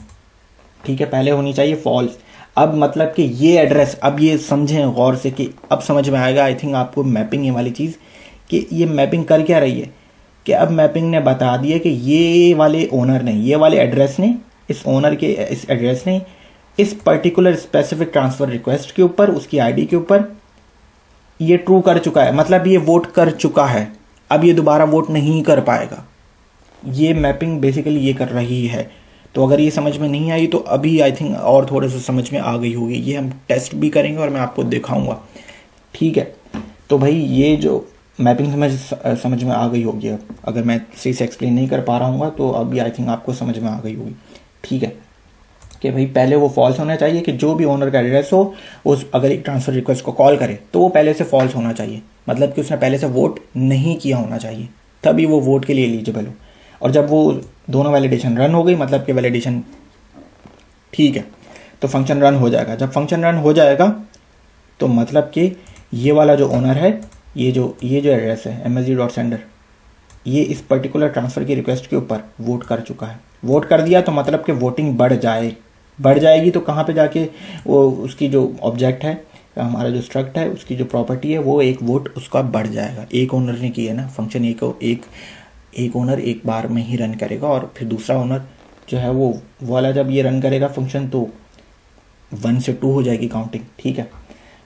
ठीक है। पहले होनी चाहिए फॉल्स। अब मतलब कि ये एड्रेस, अब ये समझें गौर से कि अब समझ में आएगा आई थिंक आपको मैपिंग ये वाली चीज़, कि ये मैपिंग कर क्या रही है कि अब मैपिंग ने बता दिया कि ये वाले ओनर ने, ये वाले एड्रेस ने, इस ओनर के इस एड्रेस ने इस पर्टिकुलर स्पेसिफिक ट्रांसफ़र रिक्वेस्ट के ऊपर, उसकी आईडी के ऊपर ये ट्रू कर चुका है, मतलब ये वोट कर चुका है, अब ये दोबारा वोट नहीं कर पाएगा। ये मैपिंग बेसिकली ये कर रही है। तो अगर ये समझ में नहीं आई तो अभी आई थिंक और थोड़े से समझ में आ गई होगी। ये हम टेस्ट भी करेंगे और मैं आपको दिखाऊंगा, ठीक है। तो भाई ये जो मैपिंग समझ में आ गई होगी। अब अगर मैं सही से एक्सप्लेन नहीं कर पा रहा हूँ तो अभी आई थिंक आपको समझ में आ गई होगी, ठीक है। कि भाई पहले वो फॉल्स होना चाहिए कि जो भी ओनर का एड्रेस हो उस अगर एक ट्रांसफ़र रिक्वेस्ट को कॉल करे तो वो पहले से फॉल्स होना चाहिए, मतलब कि उसने पहले से वोट नहीं किया होना चाहिए, तभी वो वोट के लिए एलिजिबल हो। और जब वो दोनों वैलिडेशन रन हो गई, मतलब कि वैलिडेशन ठीक है, तो फंक्शन रन हो जाएगा। जब फंक्शन रन हो जाएगा तो मतलब कि ये वाला जो ओनर है, ये जो एड्रेस है msg.sender, ये इस पर्टिकुलर ट्रांसफ़र की रिक्वेस्ट के ऊपर वोट कर चुका है। वोट कर दिया तो मतलब कि वोटिंग बढ़ जाएगी तो कहाँ पे जाके वो उसकी जो ऑब्जेक्ट है, हमारा जो स्ट्रक्ट है, उसकी जो प्रॉपर्टी है, वो एक वोट उसका बढ़ जाएगा। एक ओनर ने की है ना, फंक्शन एक ओनर एक बार में ही रन करेगा और फिर दूसरा ओनर जो है वो वाला जब ये रन करेगा फंक्शन तो 1 से 2 हो जाएगी काउंटिंग, ठीक है।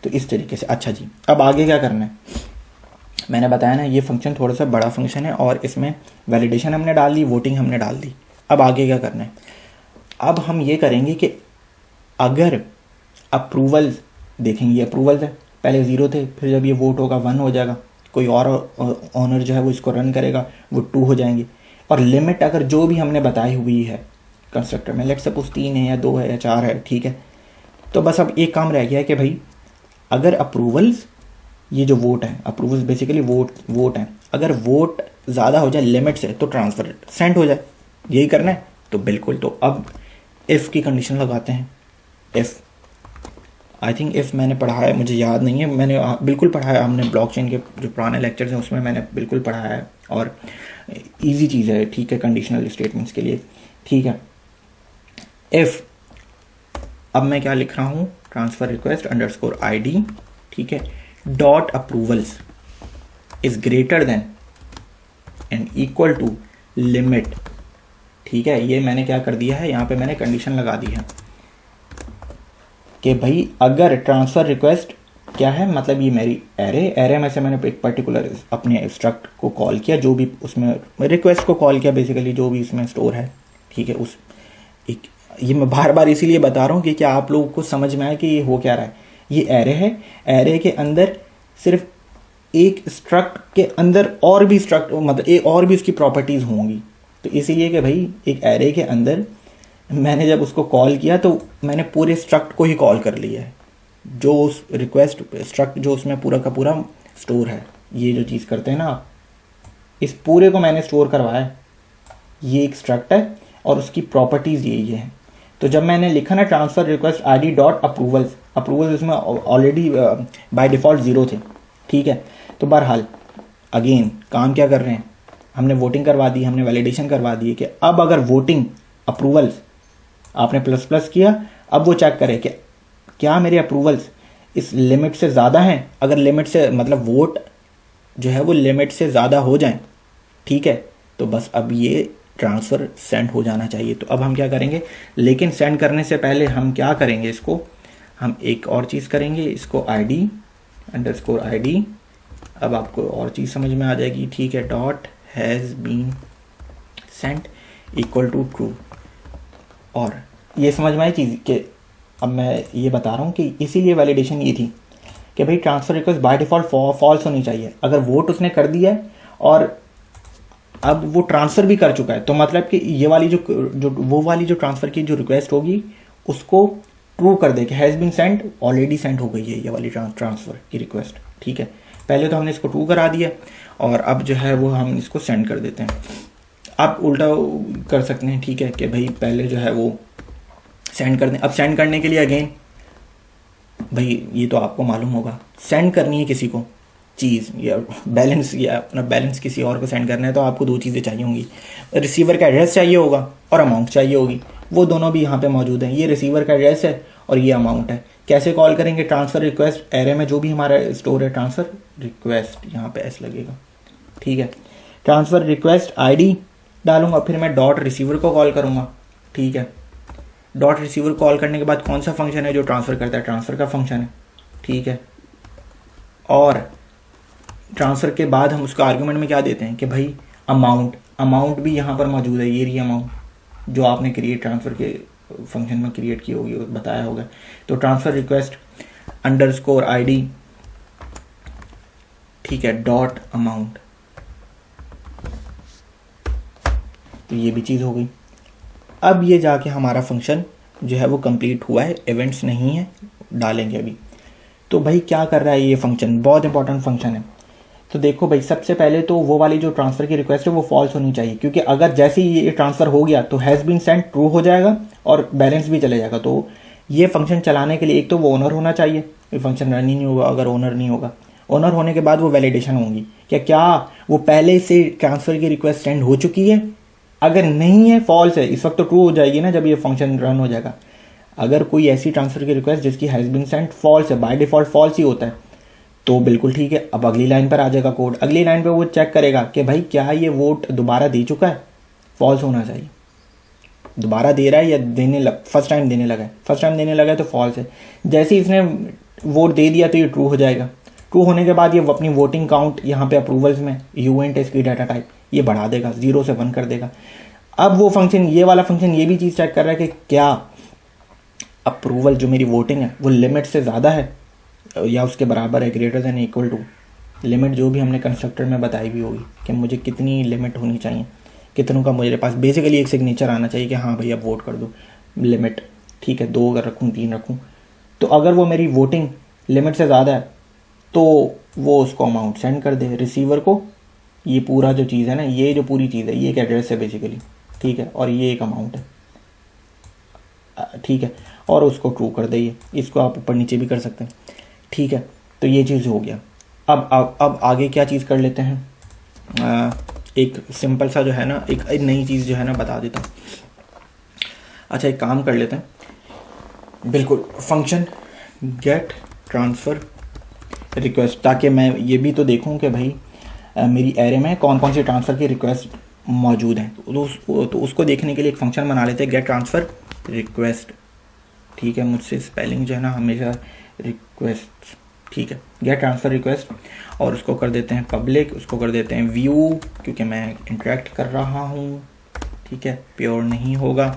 तो इस तरीके से। अच्छा जी, अब आगे क्या करना है, मैंने बताया ना ये फंक्शन थोड़ा सा बड़ा फंक्शन है और इसमें वैलिडेशन हमने डाल दी, वोटिंग हमने डाल दी। अब आगे क्या करना है, अब हम ये करेंगे कि अगर अप्रूवल्स देखेंगे, ये अप्रूवल्स है, पहले 0 थे, फिर जब ये वोट होगा 1 हो जाएगा, कोई और ऑनर जो है वो इसको रन करेगा, वो 2 हो जाएंगे। और लिमिट अगर जो भी हमने बताई हुई है कंस्ट्रक्टर में, लेट्स सपोज 3 है या 2 है या 4 है, ठीक है। तो बस अब एक काम रह गया है कि भाई अगर अप्रूवल्स, ये जो वोट है, अप्रूवल्स बेसिकली वोट है, अगर वोट ज़्यादा हो जाए लिमिट से तो ट्रांसफ़र सेंड हो जाए, यही करना है। तो बिल्कुल, तो अब इफ़ की कंडीशन लगाते हैं। इफ़ आई थिंक इफ़ मैंने पढ़ा है, मुझे याद नहीं है, मैंने बिल्कुल पढ़ा है, हमने ब्लॉकचेन के जो पुराने लेक्चर्स हैं उसमें मैंने बिल्कुल पढ़ा है और इजी चीज़ है, ठीक है, कंडीशनल स्टेटमेंट्स के लिए, ठीक है। इफ़ अब मैं क्या लिख रहा हूँ, ट्रांसफ़र रिक्वेस्ट अंडरस्कोर ID, ठीक है, dot approvals is greater than and equal to limit, ठीक है। ये मैंने क्या कर दिया है, यहाँ पे मैंने कंडीशन लगा दी है कि भाई अगर ट्रांसफ़र रिक्वेस्ट क्या है, मतलब ये मेरी एरे में से मैंने एक पर्टिकुलर अपने एब्स्ट्रैक्ट को कॉल किया, जो भी उसमें रिक्वेस्ट को कॉल किया, बेसिकली जो भी इसमें स्टोर है, ठीक है। उस एक ये मैं बार बार इसीलिए बता रहा हूँ कि क्या आप लोगों को समझ में आए कि ये हो क्या रहा है। ये एरे है, एरे के अंदर सिर्फ एक स्ट्रक्ट के अंदर और भी स्ट्रक्ट, मतलब एक और भी उसकी प्रॉपर्टीज़ होंगी। तो इसीलिए कि भाई एक एरे के अंदर मैंने जब उसको कॉल किया तो मैंने पूरे स्ट्रक्ट को ही कॉल कर लिया है, जो उस रिक्वेस्ट स्ट्रक्ट जो उसमें पूरा का पूरा स्टोर है। ये जो चीज़ करते हैं ना आप, इस पूरे को मैंने स्टोर करवाया है। ये एक स्ट्रक्ट है और उसकी प्रॉपर्टीज़ यही है। तो जब मैंने लिखा ना transfer request ID dot approvals उसमें ऑलरेडी बाय डिफ़ॉल्ट 0 थे, ठीक है। तो बहरहाल अगेन काम क्या कर रहे हैं, हमने वोटिंग करवा दी, हमने वैलिडेशन करवा दी कि अब अगर वोटिंग अप्रूवल्स आपने ++ किया, अब वो चेक करे कि क्या मेरे अप्रूवल्स इस लिमिट से ज़्यादा हैं। अगर लिमिट से मतलब वोट जो है वो लिमिट से ज़्यादा हो जाएं, ठीक है, तो बस अब ये ट्रांसफ़र सेंड हो जाना चाहिए। तो अब हम क्या करेंगे, लेकिन सेंड करने से पहले हम क्या करेंगे, इसको हम एक और चीज़ करेंगे, इसको ID अंडरस्कोर ID अब आपको और चीज़ समझ में आ जाएगी, ठीक है। Dot has been sent equal to true. और ये समझ में आई चीज़ कि अब मैं ये बता रहा हूँ कि इसीलिए वैलिडेशन ये थी कि भाई transfer request by default false होनी चाहिए। अगर वोट उसने कर दिया है और अब वो ट्रांसफ़र भी कर चुका है, तो मतलब कि ये वाली वो वाली जो ट्रांसफ़र की जो रिक्वेस्ट होगी उसको ट्रू कर दे कि has been sent, already sent हो गई है ये वाली ट्रांसफ़र की रिक्वेस्ट, ठीक है। पहले तो हमने इसको ट्रू करा दिया और अब जो है वो हम इसको सेंड कर देते हैं। आप उल्टा कर सकते हैं, ठीक है, कि भाई पहले जो है वो सेंड कर दें। अब सेंड करने के लिए अगेन भाई ये तो आपको मालूम होगा, सेंड करनी है किसी को चीज़ या अपना बैलेंस किसी और को सेंड करना है तो आपको दो चीज़ें चाहिए होंगी, रिसीवर का एड्रेस चाहिए होगा और अमाउंट चाहिए होगी। वो दोनों भी यहाँ पे मौजूद हैं, ये रिसीवर का एड्रेस है और ये अमाउंट है। कैसे कॉल करेंगे? ट्रांसफ़र रिक्वेस्ट एरे में जो भी हमारा स्टोर है ट्रांसफ़र रिक्वेस्ट, यहाँ पे एस लगेगा, ठीक है। ट्रांसफ़र रिक्वेस्ट आईडी डालूंगा, फिर मैं डॉट रिसीवर को कॉल करूँगा, ठीक है। डॉट रिसीवर कॉल करने के बाद कौन सा फंक्शन है जो ट्रांसफ़र करता है? ट्रांसफ़र का फंक्शन है, ठीक है। और ट्रांसफ़र के बाद हम उसको आर्गुमेंट में क्या देते हैं कि भाई अमाउंट भी यहाँ पर मौजूद है, ये रही अमाउंट जो आपने ट्रांसफ़र के फंक्शन में क्रिएट की होगी, बताया होगा। तो ट्रांसफ़र रिक्वेस्ट अंडरस्कोर आईडी, ठीक है, डॉट अमाउंट, तो ये भी चीज़ हो गई। अब ये जाके हमारा फंक्शन जो है वो कंप्लीट हुआ है, इवेंट्स नहीं है, डालेंगे अभी। तो भाई क्या कर रहा है ये फंक्शन? बहुत इंपॉर्टेंट फंक्शन है। तो देखो भाई, सबसे पहले तो वो वाली जो ट्रांसफ़र की रिक्वेस्ट है वो फॉल्स होनी चाहिए, क्योंकि अगर जैसे ही ये ट्रांसफ़र हो गया तो हैज़ बीन सेंट ट्रू हो जाएगा और बैलेंस भी चले जाएगा। तो ये फंक्शन चलाने के लिए एक तो वो ओनर होना चाहिए, ये फंक्शन रन ही नहीं होगा अगर ओनर नहीं होगा। ओनर होने के बाद वो वैलिडेशन होंगी क्या वो पहले से ट्रांसफ़र की रिक्वेस्ट सेंड हो चुकी है। अगर नहीं है, फॉल्स है, इस वक्त तो ट्रू हो जाएगी ना जब ये फंक्शन रन हो जाएगा। अगर कोई ऐसी ट्रांसफ़र की रिक्वेस्ट जिसकी हैज़ बीन सेंट फॉल्स है, बाय डिफ़ॉल्ट फॉल्स ही होता है, तो बिल्कुल ठीक है। अब अगली लाइन पर आ जाएगा कोड, अगली लाइन पे वो चेक करेगा कि भाई क्या ये वोट दोबारा दे चुका है, फॉल्स होना चाहिए। दोबारा दे रहा है या फर्स्ट टाइम देने लगा है, फर्स्ट टाइम देने लगा है तो फॉल्स है। जैसे ही इसने वोट दे दिया तो ये ट्रू हो जाएगा। ट्रू होने के बाद ये अपनी वोटिंग काउंट यहाँ पे अप्रूवल्स में यूएंट इसकी डाटा टाइप ये बढ़ा देगा, 0 से 1 कर देगा। अब वो फंक्शन, ये वाला फंक्शन ये भी चीज़ चेक कर रहा है कि क्या अप्रूवल जो मेरी वोटिंग है वो लिमिट से ज़्यादा है या उसके बराबर है, greater than equal to limit जो भी हमने कंस्ट्रक्टर में बताई हुई होगी कि मुझे कितनी लिमिट होनी चाहिए, कितनों का मेरे पास बेसिकली एक सिग्नेचर आना चाहिए कि हाँ भाई अब वोट कर दो, लिमिट, ठीक है, 2 अगर रखूँ 3 रखूँ। तो अगर वो मेरी वोटिंग लिमिट से ज़्यादा है तो वो उसको अमाउंट सेंड कर दे रिसीवर को। ये पूरा जो चीज़ है ना, ये जो पूरी चीज़ है ये एक एड्रेस है बेसिकली, ठीक है, और ये एक अमाउंट है, ठीक है, और उसको ट्रू कर दे। इसको आप ऊपर नीचे भी कर सकते हैं, ठीक है। तो ये चीज़ हो गया। अब आगे क्या चीज़ कर लेते हैं, एक सिंपल सा जो है ना, एक नई चीज़ जो है ना बता देता हूँ। अच्छा, एक काम कर लेते हैं, बिल्कुल फंक्शन गेट ट्रांसफ़र रिक्वेस्ट, ताकि मैं ये भी तो देखूँ कि भाई मेरी एरे में कौन कौन सी ट्रांसफ़र की रिक्वेस्ट मौजूद हैं। तो उसको देखने के लिए एक फंक्शन बना लेते हैं, गेट ट्रांसफ़र रिक्वेस्ट, ठीक है। मुझसे स्पेलिंग जो है ना हमेशा रिक्वेस्ट, ठीक है, गेट ट्रांसफ़र रिक्वेस्ट, और उसको कर देते हैं पब्लिक, उसको कर देते हैं व्यू क्योंकि मैं इंटरेक्ट कर रहा हूँ, ठीक है, प्योर नहीं होगा।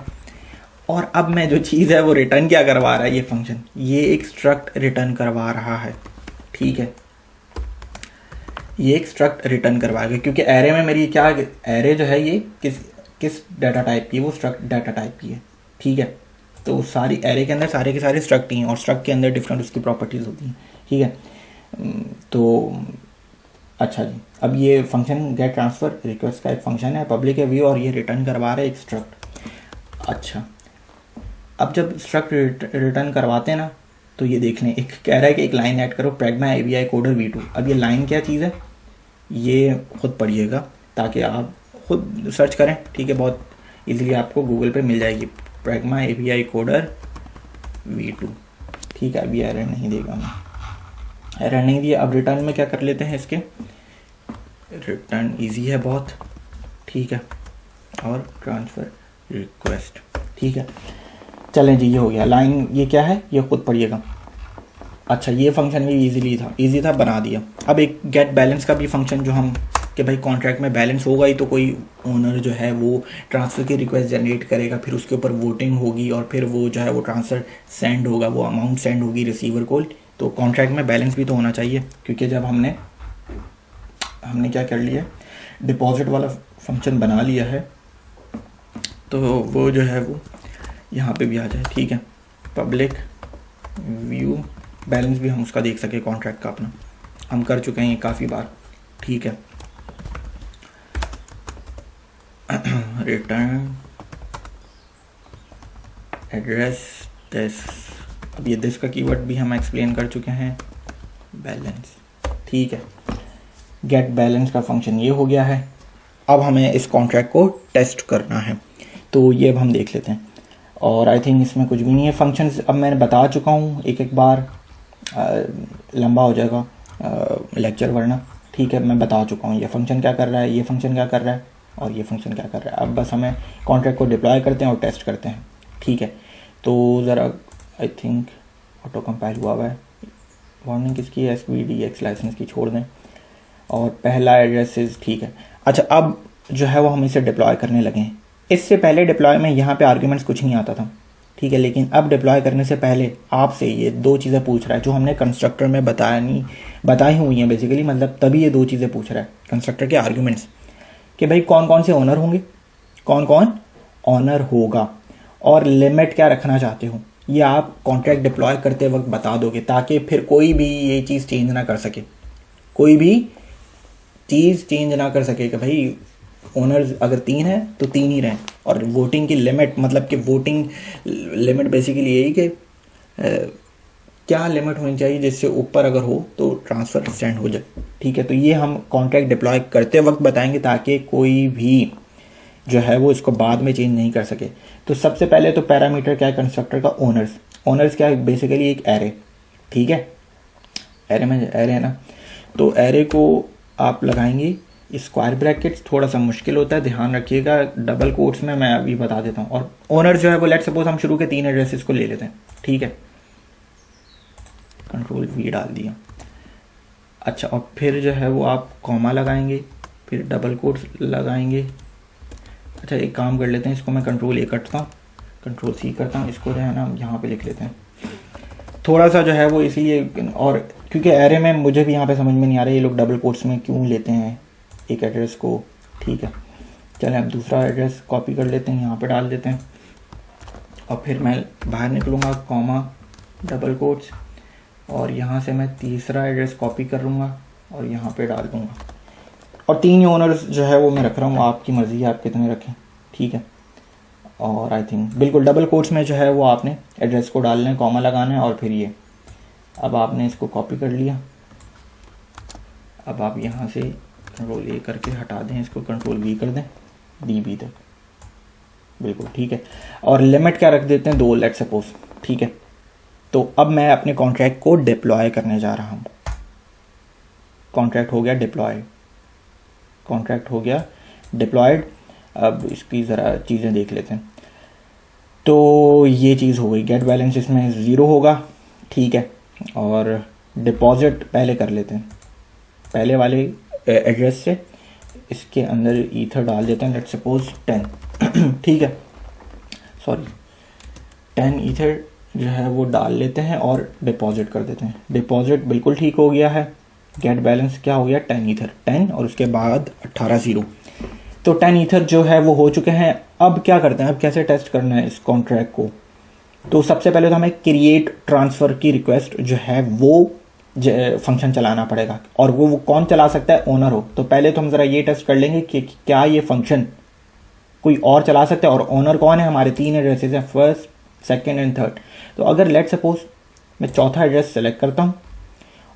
और अब मैं जो चीज़ है वो रिटर्न क्या करवा रहा है ये फंक्शन, ये एक स्ट्रक्ट रिटर्न करवा रहा है, ठीक है, ये एक स्ट्रक्ट रिटर्न करवाएगा क्योंकि एरे में मेरी क्या, एरे जो है ये किस डाटा टाइप की है, वो स्ट्रक्ट डाटा टाइप की है, ठीक है। तो सारी एरे के अंदर सारे के सारे स्ट्रक्ट ही हैं और स्ट्रक्ट के अंदर डिफरेंट उसकी प्रॉपर्टीज़ होती हैं, ठीक है। तो अच्छा जी, अब ये फंक्शन गेट ट्रांसफ़र रिक्वेस्ट का एक फंक्शन है, पब्लिक है, व्यू, और ये रिटर्न करवा रहा है एक स्ट्रक्ट। अच्छा, अब जब स्ट्रक्ट रिटर्न करवाते हैं ना, तो ये देख लें, एक कह रहा है कि एक लाइन ऐड करो प्रैग्मा API कोडर V2। अब ये लाइन क्या चीज़ है ये खुद पढ़िएगा ताकि आप खुद सर्च करें, ठीक है, बहुत इजीली आपको गूगल पे मिल जाएगी, प्रैग्मा API कोडर V2, ठीक है। अभी एरर नहीं देगा, मैं एरर नहीं दिया। अब रिटर्न में क्या कर लेते हैं, इसके रिटर्न इजी है बहुत, ठीक है, और ट्रांसफ़र रिक्वेस्ट, ठीक है। चलें जी, ये हो गया लाइन, ये क्या है ये खुद पढ़िएगा। अच्छा, ये फंक्शन भी इजी था, बना दिया। अब एक गेट बैलेंस का भी फंक्शन जो हम कि भाई कॉन्ट्रैक्ट में बैलेंस होगा ही तो कोई ओनर जो है वो ट्रांसफ़र की रिक्वेस्ट जनरेट करेगा, फिर उसके ऊपर वोटिंग होगी और फिर वो जो है वो ट्रांसफ़र सेंड होगा, वो अमाउंट सेंड होगी रिसीवर को। तो कॉन्ट्रैक्ट में बैलेंस भी तो होना चाहिए, क्योंकि जब हमने क्या कर लिया, डिपॉजिट वाला फंक्शन बना लिया है, तो वो जो है वो यहाँ पे भी आ जाए। ठीक है, पब्लिक व्यू बैलेंस भी हम उसका देख सके कॉन्ट्रैक्ट का अपना, हम कर चुके हैं ये काफ़ी बार। ठीक है, रिटर्न एड्रेस दिस, अब ये दिस का कीवर्ड भी हम एक्सप्लेन कर चुके हैं, बैलेंस। ठीक है, गेट बैलेंस का फंक्शन ये हो गया है। अब हमें इस कॉन्ट्रैक्ट को टेस्ट करना है, तो ये अब हम देख लेते हैं। और आई थिंक इसमें कुछ भी नहीं है, फंक्शंस अब मैंने बता चुका हूँ, एक बार लंबा हो जाएगा लेक्चर वरना। ठीक है, मैं बता चुका हूँ ये फंक्शन क्या कर रहा है, ये फंक्शन क्या कर रहा है और ये फंक्शन क्या कर रहा है। अब बस हमें कॉन्ट्रैक्ट को डिप्लॉय करते हैं और टेस्ट करते हैं। ठीक है, तो ज़रा आई थिंक ऑटो कंपाइल हुआ है, वार्निंग किसकी है, SVDX लाइसेंस की छोड़ दें, और पहला एड्रेस। ठीक है, अच्छा अब जो है वो हम इसे डिप्लॉय करने लगे हैं। इससे पहले डिप्लॉय में यहाँ पे आर्ग्यूमेंट्स कुछ नहीं आता था। ठीक है, लेकिन अब डिप्लॉय करने से पहले आपसे ये दो चीज़ें पूछ रहा है जो हमने कंस्ट्रक्टर में बताई हुई हैं बेसिकली, मतलब तभी ये दो चीज़ें पूछ रहा है कंस्ट्रक्टर के आर्ग्यूमेंट्स, कि भाई कौन कौन से ओनर होंगे, कौन कौन ओनर होगा, और लिमिट क्या रखना चाहते हो, ये आप कॉन्ट्रैक्ट डिप्लॉय करते वक्त बता दोगे, ताकि फिर कोई भी ये चीज़ चेंज ना कर सके, कोई भी चीज़ चेंज ना कर सके कि भाई ओनर्स अगर 3 है तो 3 ही रहें। और वोटिंग की लिमिट, मतलब कि वोटिंग लिमिट बेसिकली यही कि क्या लिमिट होनी चाहिए जिससे ऊपर अगर हो तो ट्रांसफ़र सेंड हो जाए। ठीक है, तो ये हम कॉन्ट्रैक्ट डिप्लॉय करते वक्त बताएंगे ताकि कोई भी जो है वो इसको बाद में चेंज नहीं कर सके। तो सबसे पहले तो पैरामीटर क्या है कंस्ट्रक्टर का, ओनर्स क्या है, बेसिकली एक एरे। ठीक है, एरे में एरे है ना, तो एरे को आप लगाएंगे स्क्वायर ब्रैकेट्स, थोड़ा सा मुश्किल होता है, ध्यान रखिएगा, डबल कोट्स में मैं अभी बता देता हूँ। और ओनर जो है वो लेट सपोज हम शुरू के 3 एड्रेसेस को ले लेते हैं। ठीक है, Ctrl+V डाल दिया। अच्छा, और फिर जो है वो आप कॉमा लगाएंगे, फिर डबल कोट्स लगाएंगे। अच्छा, एक काम कर लेते हैं, इसको मैं Ctrl+A करता हूँ, Ctrl+C करता हूँ, इसको जो है ना यहाँ पे लिख लेते हैं थोड़ा सा जो है वो, इसीलिए, और क्योंकि एरे में मुझे भी यहाँ पे समझ में नहीं आ रहा है ये लोग डबल कोट्स में क्यों लेते हैं एक एड्रेस को। ठीक है, चलें अब दूसरा एड्रेस कॉपी कर लेते हैं, यहाँ पे डाल देते हैं, और फिर मैं बाहर निकलूँगा, कॉमा डबल कोट्स, और यहाँ से मैं तीसरा एड्रेस कॉपी करूँगा और यहाँ पे डाल दूँगा। और 3 ओनर्स जो है वो मैं रख रहा हूँ, आपकी मर्ज़ी है आप कितने रखें। ठीक है, और आई थिंक बिल्कुल डबल कोट्स में जो है वो आपने एड्रेस को डालना है, कॉमा लगाना है, और फिर ये अब आपने इसको कॉपी कर लिया। अब आप यहाँ से Ctrl+A करके हटा दें, इसको Ctrl+V कर दें DB तक, बिल्कुल ठीक है। और लिमिट क्या रख देते हैं, 2 लेट सपोज। ठीक है, तो अब मैं अपने कॉन्ट्रैक्ट को डिप्लॉय करने जा रहा हूँ। कॉन्ट्रैक्ट हो गया डिप्लॉयड, कॉन्ट्रैक्ट हो गया डिप्लॉयड। अब इसकी ज़रा चीज़ें देख लेते हैं। तो ये चीज़ हो गई, गेट बैलेंस इसमें 0 होगा। ठीक है, और डिपॉजिट पहले कर लेते हैं, पहले वाले एड्रेस से इसके अंदर ईथर डाल देते हैं, लेट सपोज 10। ठीक है, सॉरी 10 ईथर जो है वो डाल लेते हैं और डिपॉजिट कर देते हैं। डिपॉजिट बिल्कुल ठीक हो गया है। गेट बैलेंस क्या हो गया, 10 ईथर, 10 और उसके बाद 18 0। तो 10 ईथर जो है वो हो चुके हैं। अब क्या करते हैं, अब कैसे टेस्ट करना है इस कॉन्ट्रैक्ट को। तो सबसे पहले तो हमें क्रिएट ट्रांसफ़र की रिक्वेस्ट जो है वो फंक्शन चलाना पड़ेगा, और वो कौन चला सकता है, ओनर हो। तो पहले तो हम ज़रा ये टेस्ट कर लेंगे कि क्या ये फंक्शन कोई और चला सकता है, और ओनर कौन है, हमारे 3 एड्रेसेस हैं, फर्स्ट, सेकेंड एंड थर्ड। तो अगर लेट सपोज मैं चौथा एड्रेस सेलेक्ट करता हूँ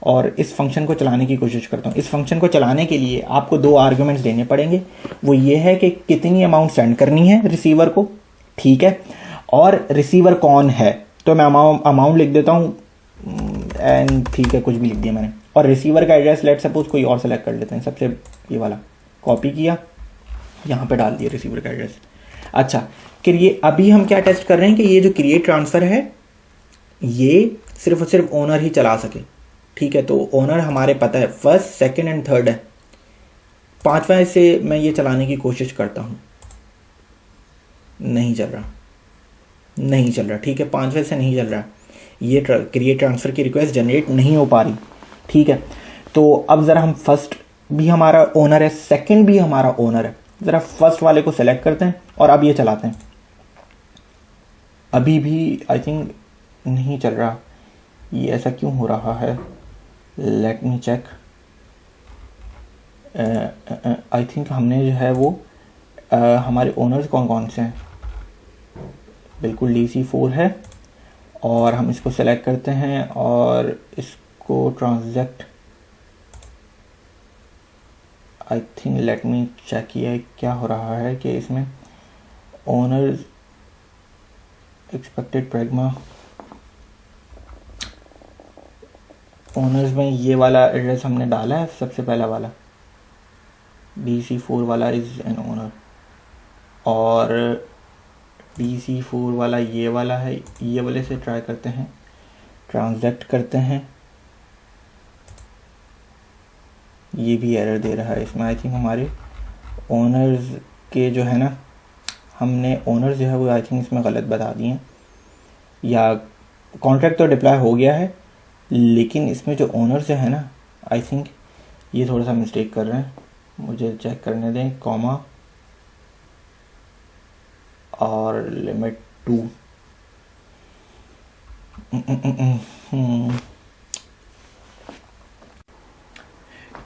और इस फंक्शन को चलाने की कोशिश करता हूँ। इस फंक्शन को चलाने के लिए आपको 2 आर्ग्यूमेंट्स देने पड़ेंगे। वो ये है कि कितनी अमाउंट सेंड करनी है रिसीवर को, ठीक है, और रिसीवर कौन है। तो मैं अमाउंट लिख देता हूँ एंड ठीक है, कुछ भी लिख दिया मैंने। और रिसीवर का एड्रेस लेट सपोज कोई और सेलेक्ट कर लेते हैं, सबसे ये वाला कॉपी किया, यहाँ पे डाल दिया रिसीवर का एड्रेस। अच्छा, फिर ये अभी हम क्या टेस्ट कर रहे हैं कि ये जो क्रिएट ट्रांसफ़र है ये सिर्फ और सिर्फ ओनर ही चला सके, ठीक है। तो ओनर हमारे पता है फर्स्ट, सेकंड एंड थर्ड है, पांचवा से मैं ये चलाने की कोशिश करता हूँ, नहीं चल रहा, नहीं चल रहा, ठीक है, पांचवे से नहीं चल रहा, ये क्रिएट ट्रांसफ़र की रिक्वेस्ट जनरेट नहीं हो पा रही, ठीक है। तो अब ज़रा हम फर्स्ट भी हमारा ओनर है, सेकंड भी हमारा ओनर है, ज़रा फर्स्ट वाले को सेलेक्ट करते हैं और अब ये चलाते हैं। अभी भी आई थिंक नहीं चल रहा, ये ऐसा क्यों हो रहा है, let me check. I think हमने जो है वो हमारे ओनर्स कौन कौन से हैं, बिल्कुल DC4 है, और हम इसको सेलेक्ट करते हैं और इसको transact, I think let me check, ये क्या हो रहा है कि इसमें ओनर्स एक्सपेक्टेड प्रैग्मा, ओनर्स में ये वाला एड्रेस हमने डाला है, सबसे पहला वाला DC4 वाला इज़ एन ओनर, और DC4 वाला ये वाला है, ये वाले से ट्राई करते हैं, ट्रांजैक्ट करते हैं, ये भी एरर दे रहा है इसमें। आई थिंक हमारे ओनर्स के जो है ना, हमने ओनर्स जो है वो आई थिंक इसमें गलत बता दिए हैं, या कॉन्ट्रैक्ट तो डिप्लॉय हो गया है लेकिन इसमें जो ओनर्स जो है ना, आई थिंक ये थोड़ा सा मिस्टेक कर रहे हैं, मुझे चेक करने दें, कॉमा और लिमिट 2,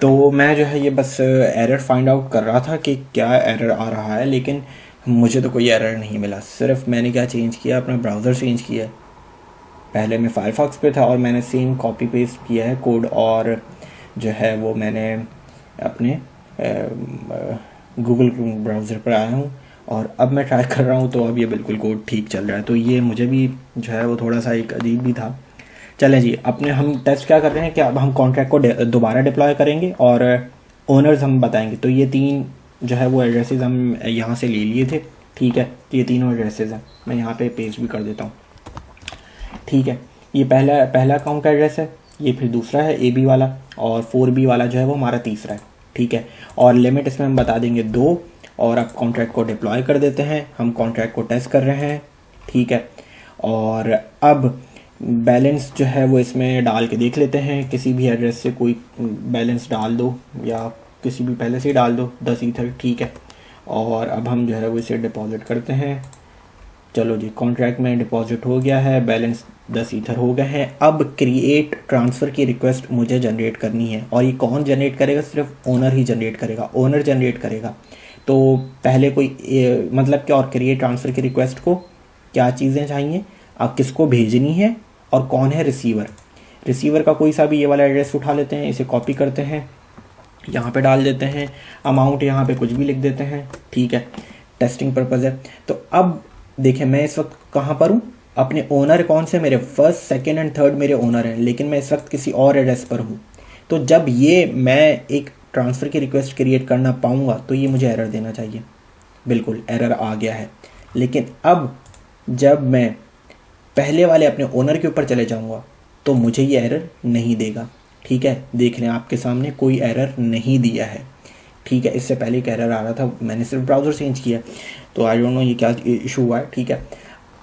तो मैं जो है ये बस एरर फाइंड आउट कर रहा था कि क्या एरर आ रहा है, लेकिन मुझे तो कोई एरर नहीं मिला। सिर्फ मैंने क्या चेंज किया, अपना ब्राउज़र चेंज किया। पहले मैं फायरफॉक्स पे था और मैंने सेम कॉपी पेस्ट किया है कोड, और जो है वो मैंने अपने गूगल ब्राउज़र पर आया हूँ और अब मैं ट्राई कर रहा हूँ, तो अब ये बिल्कुल कोड ठीक चल रहा है। तो ये मुझे भी जो है वो थोड़ा सा एक अजीब भी था। चलें जी, अपने हम टेस्ट क्या कर रहे हैं कि अब हम कॉन्ट्रैक्ट को दोबारा डिप्लॉय करेंगे और ओनर्स हम बताएंगे। तो ये तीन जो है वो एड्रेसेस हम यहाँ से ले लिए थे, ठीक है, ये तीनों एड्रेसेस हैं, मैं यहाँ पे पेस्ट भी कर देता हूँ, ठीक है। ये पहला अकाउंट का एड्रेस है, ये फिर दूसरा है AB वाला, और 4B वाला जो है वो हमारा तीसरा है, ठीक है। और लिमिट इसमें हम बता देंगे 2, और अब कॉन्ट्रैक्ट को डिप्लॉय कर देते हैं। हम कॉन्ट्रैक्ट को टेस्ट कर रहे हैं, ठीक है। और अब बैलेंस जो है वो इसमें डाल के देख लेते हैं, किसी भी एड्रेस से कोई बैलेंस डाल दो या किसी भी पहले से ही डाल दो, 10 ईथर, ठीक है। और अब हम जो है वो इसे डिपॉजिट करते हैं। चलो जी, कॉन्ट्रैक्ट में डिपॉजिट हो गया है, बैलेंस 10 ईथर हो गए हैं। अब क्रिएट ट्रांसफ़र की रिक्वेस्ट मुझे जनरेट करनी है, और ये कौन जनरेट करेगा, सिर्फ ओनर ही जनरेट करेगा, ओनर जनरेट करेगा। तो पहले कोई मतलब क्या, और क्रिएट ट्रांसफ़र की रिक्वेस्ट को क्या चीज़ें चाहिए, अब किसको भेजनी है और कौन है रिसीवर। रिसीवर का कोई सा भी ये वाला एड्रेस उठा लेते हैं, इसे कॉपी करते हैं, यहाँ पे डाल देते हैं, अमाउंट यहाँ पे कुछ भी लिख देते हैं, ठीक है, टेस्टिंग पर्पज़ है। तो अब देखें मैं इस वक्त कहाँ पर हूँ, अपने ओनर कौन से, मेरे फर्स्ट, सेकंड एंड थर्ड मेरे ओनर हैं, लेकिन मैं इस वक्त किसी और एड्रेस पर हूँ। तो जब ये मैं एक ट्रांसफ़र की रिक्वेस्ट क्रिएट करना पाऊँगा तो ये मुझे एरर देना चाहिए, बिल्कुल एरर आ गया है। लेकिन अब जब मैं पहले वाले अपने ओनर के ऊपर चले जाऊँगा तो मुझे ये एरर नहीं देगा, ठीक है। देख लें आपके सामने कोई एरर नहीं दिया है, ठीक है। इससे पहले एक एरर आ रहा था, मैंने सिर्फ ब्राउज़र चेंज किया, तो आई डोंट नो ये क्या इशू हुआ है, ठीक है।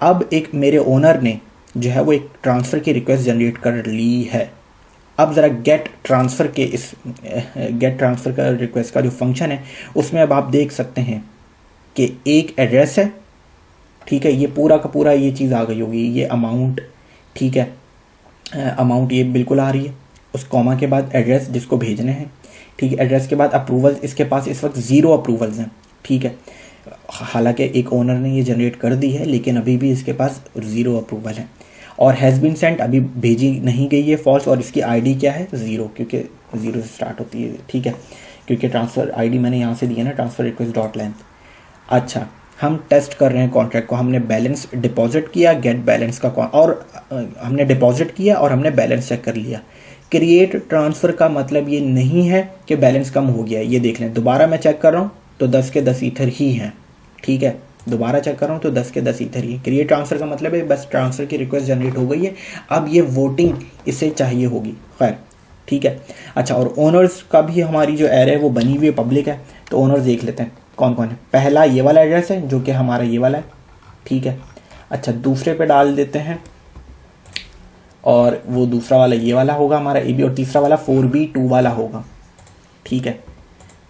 अब एक मेरे ओनर ने जो है वो एक ट्रांसफ़र की रिक्वेस्ट जनरेट कर ली है। अब ज़रा गेट ट्रांसफ़र के इस गेट ट्रांसफ़र का रिक्वेस्ट का जो फंक्शन है उसमें अब आप देख सकते हैं कि एक एड्रेस है, ठीक है, ये पूरा का पूरा ये चीज़ आ गई होगी, ये अमाउंट, ठीक है, अमाउंट ये बिल्कुल आ रही है, उस कॉमा के बाद एड्रेस जिसको भेजने हैं, ठीक है, एड्रेस के बाद अप्रूवल्स, इसके पास इस वक्त 0 अप्रूवल्स हैं, ठीक है। हालांकि एक ओनर ने ये जनरेट कर दी है लेकिन अभी भी इसके पास 0 अप्रूवल है। और हैज़ बीन सेंट अभी भेजी नहीं गई है, फॉल्स, और इसकी आईडी क्या है, 0, क्योंकि 0 से स्टार्ट होती है, ठीक है, क्योंकि ट्रांसफ़र आईडी मैंने यहाँ से दी है ना, ट्रांसफ़र रिक्वेस्ट डॉट लेंथ। अच्छा, हम टेस्ट कर रहे हैं कॉन्ट्रैक्ट को, हमने बैलेंस डिपॉजिट किया, गेट बैलेंस का और हमने डिपॉजिट किया और हमने बैलेंस चेक कर लिया। क्रिएट ट्रांसफ़र का मतलब ये नहीं है कि बैलेंस कम हो गया है, ये देख लें, दोबारा मैं चेक कर रहा हूँ तो 10 के 10 ईथर ही हैं, ठीक है, दोबारा चेक कर रहा हूँ तो 10 के 10 ईथर ही। क्रिएट ट्रांसफ़र का मतलब है बस ट्रांसफ़र की रिक्वेस्ट जनरेट हो गई है, अब ये वोटिंग इसे चाहिए होगी। खैर ठीक है। अच्छा, और ओनर्स का भी हमारी जो एरे है वो बनी हुई है, पब्लिक है। तो ओनर्स देख लेते हैं कौन कौन है। पहला ये वाला एड्रेस है जो कि हमारा ये वाला है, ठीक है। अच्छा, दूसरे पे डाल देते हैं और वो दूसरा वाला ये वाला होगा हमारा AB, और तीसरा वाला 4B2 वाला होगा, ठीक है।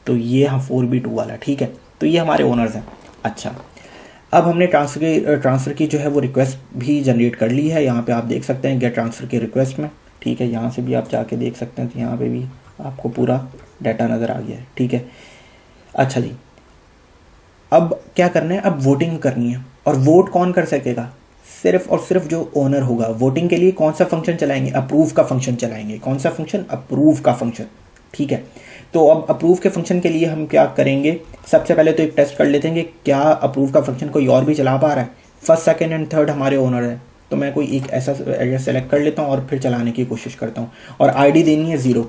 तो ये हम 4B2 वाला, ठीक है। तो ये हमारे ओनर्स हैं। अच्छा, अब हमने ट्रांसफ़र की जो है वो रिक्वेस्ट भी जनरेट कर ली है। यहाँ पे आप देख सकते हैं गेट ट्रांसफ़र की रिक्वेस्ट में, ठीक है। यहाँ से भी आप जाके देख सकते हैं, तो यहाँ पे भी आपको पूरा डाटा नज़र आ गया है, ठीक है। अच्छा जी, अब क्या करना है, अब वोटिंग करनी है। और वोट कौन कर सकेगा, सिर्फ और सिर्फ जो ओनर होगा। वोटिंग के लिए कौन सा फंक्शन चलाएंगे, अप्रूव का फंक्शन चलाएंगे। कौन सा फंक्शन, अप्रूव का फंक्शन, ठीक है। तो अब अप्रूव के फंक्शन के लिए हम क्या करेंगे, सबसे पहले तो एक टेस्ट कर लेते हैं कि क्या अप्रूव का फंक्शन कोई और भी चला पा रहा है। फर्स्ट, सेकंड एंड थर्ड हमारे ओनर है, तो मैं कोई एक ऐसा एड्रेस सेलेक्ट कर लेता हूँ और फिर चलाने की कोशिश करता हूँ। और आईडी देनी है 0,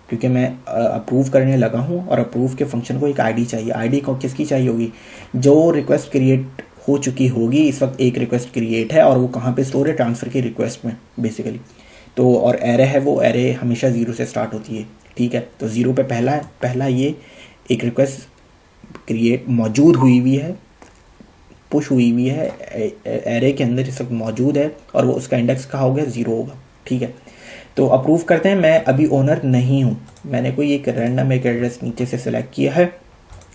क्योंकि मैं अप्रूव करने लगा हूँ और अप्रूव के फंक्शन को एक आईडी चाहिए। आईडी को किसकी चाहिए होगी, जो रिक्वेस्ट क्रिएट हो चुकी होगी। इस वक्त एक रिक्वेस्ट क्रिएट है और वो कहाँ पे स्टोर है, ट्रांसफ़र की रिक्वेस्ट में बेसिकली। तो और एरे है, वो एरे हमेशा 0 से स्टार्ट होती है, ठीक है। तो 0 पे पहला ये एक रिक्वेस्ट क्रिएट मौजूद हुई है, पुश हुई है, एरे के अंदर इस वक्त मौजूद है, और वो उसका इंडेक्स कहाँ होगा, 0 होगा, ठीक है। तो अप्रूव करते हैं। मैं अभी ओनर नहीं हूँ, मैंने कोई एक रैंडम एक एड्रेस नीचे से सिलेक्ट किया है।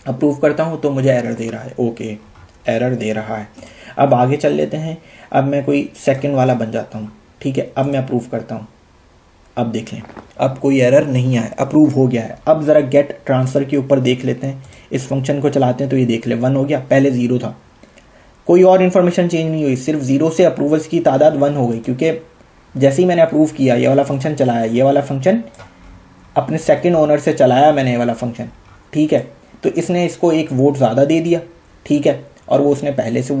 अप्रूव करता हूँ तो मुझे एरर दे रहा है, ओके एरर दे रहा है। अब आगे चल लेते हैं। अब मैं कोई सेकंड वाला बन जाता हूँ, ठीक है। अब मैं अप्रूव करता हूँ, अब देख लें, अब कोई एरर नहीं आया, अप्रूव हो गया है। अब ज़रा गेट ट्रांसफ़र के ऊपर देख लेते हैं, इस फंक्शन को चलाते हैं तो ये देख ले 1 हो गया, पहले 0 था, कोई और इन्फॉर्मेशन चेंज नहीं हुई, सिर्फ 0 से अप्रूवल्स की तादाद 1 हो गई। क्योंकि जैसे ही मैंने अप्रूव किया, ये वाला फंक्शन चलाया, ये वाला फंक्शन अपने सेकंड ओनर से चलाया मैंने, ये वाला फंक्शन, ठीक है। तो इसने इसको एक वोट ज़्यादा दे दिया, ठीक है। और वो उसने पहले से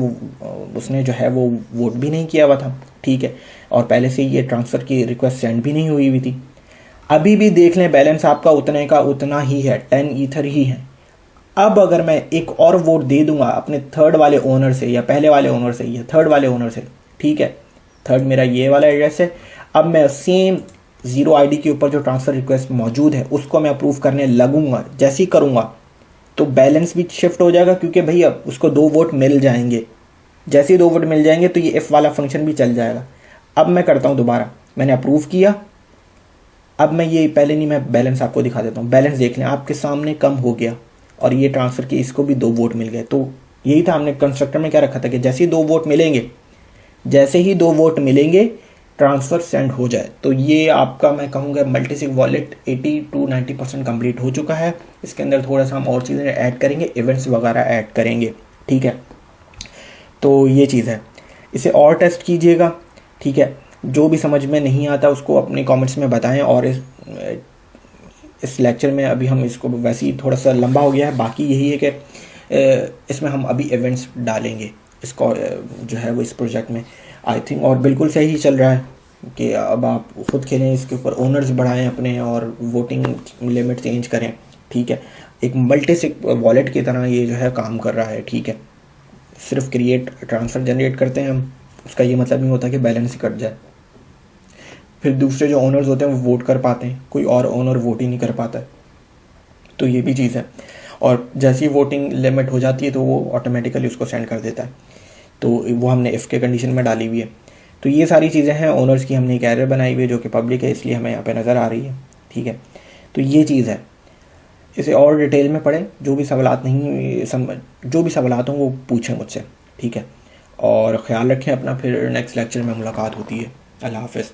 उसने जो है वो वोट भी नहीं किया हुआ था, ठीक है। और पहले से ये ट्रांसफ़र की रिक्वेस्ट सेंड भी नहीं हुई थी। अभी भी देख लें बैलेंस आपका उतने का उतना ही है, 10 ईथर ही है। अब अगर मैं एक और वोट दे दूंगा अपने थर्ड वाले ओनर से, या पहले वाले ओनर से, या थर्ड वाले ओनर से, ठीक है, थर्ड मेरा ये वाला एड्रेस है। अब मैं सेम 0 आईडी के ऊपर जो ट्रांसफ़र रिक्वेस्ट मौजूद है उसको मैं अप्रूव करने लगूंगा। जैसे ही करूंगा तो बैलेंस भी शिफ्ट हो जाएगा, क्योंकि भैया उसको 2 वोट मिल जाएंगे। जैसे ही 2 वोट मिल जाएंगे तो ये इफ़ वाला फंक्शन भी चल जाएगा। अब मैं करता हूँ दोबारा, मैंने अप्रूव किया। अब मैं ये पहले नहीं, मैं बैलेंस आपको दिखा देता हूँ। बैलेंस देख लें, आपके सामने कम हो गया, और ये ट्रांसफ़र की इसको भी 2 वोट मिल गए। तो यही था, हमने कंस्ट्रक्टर में क्या रखा था कि जैसे ही 2 वोट मिलेंगे ट्रांसफ़र सेंड हो जाए। तो ये आपका मैं कहूँगा मल्टीसिग वॉलेट 80 to 90% कंप्लीट हो चुका है। इसके अंदर थोड़ा सा हम और चीज़ें ऐड करेंगे, इवेंट्स वगैरह ऐड करेंगे, ठीक है। तो ये चीज़ है, इसे और टेस्ट कीजिएगा, ठीक है। जो भी समझ में नहीं आता उसको अपने कमेंट्स में बताएं। और इस लेक्चर में अभी हम इसको वैसे ही थोड़ा सा लंबा हो गया है, बाकी यही है कि इसमें हम अभी इवेंट्स डालेंगे इसको जो है वो इस प्रोजेक्ट में, आई थिंक। और बिल्कुल सही चल रहा है कि अब आप खुद खेलें, इसके ऊपर ओनर्स बढ़ाएं अपने और वोटिंग लिमिट चेंज करें, ठीक है। एक मल्टीसिग वॉलेट की तरह ये जो है काम कर रहा है, ठीक है। सिर्फ क्रिएट ट्रांसफ़र जनरेट करते हैं हम, उसका ये मतलब नहीं होता कि बैलेंस ही कट जाए। फिर दूसरे जो ओनर्स होते हैं वो वोट कर पाते हैं, कोई और ओनर वोट ही नहीं कर पाता है, तो ये भी चीज़ है। और जैसी वोटिंग लिमिट हो जाती है तो वो ऑटोमेटिकली उसको सेंड कर देता है। तो वो हमने इफ़ के कंडीशन में डाली हुई है। तो ये सारी चीज़ें हैं। ओनर्स की हमने एक एरर बनाई हुई है जो कि पब्लिक है, इसलिए हमें यहाँ पे नज़र आ रही है, ठीक है। तो ये चीज़ है, इसे और डिटेल में पढ़ें। जो भी सवालात हों वो पूछें मुझसे, ठीक है। और ख़्याल रखें अपना, फिर नेक्स्ट लेक्चर में मुलाकात होती है। अल्लाह हाफ़िज़।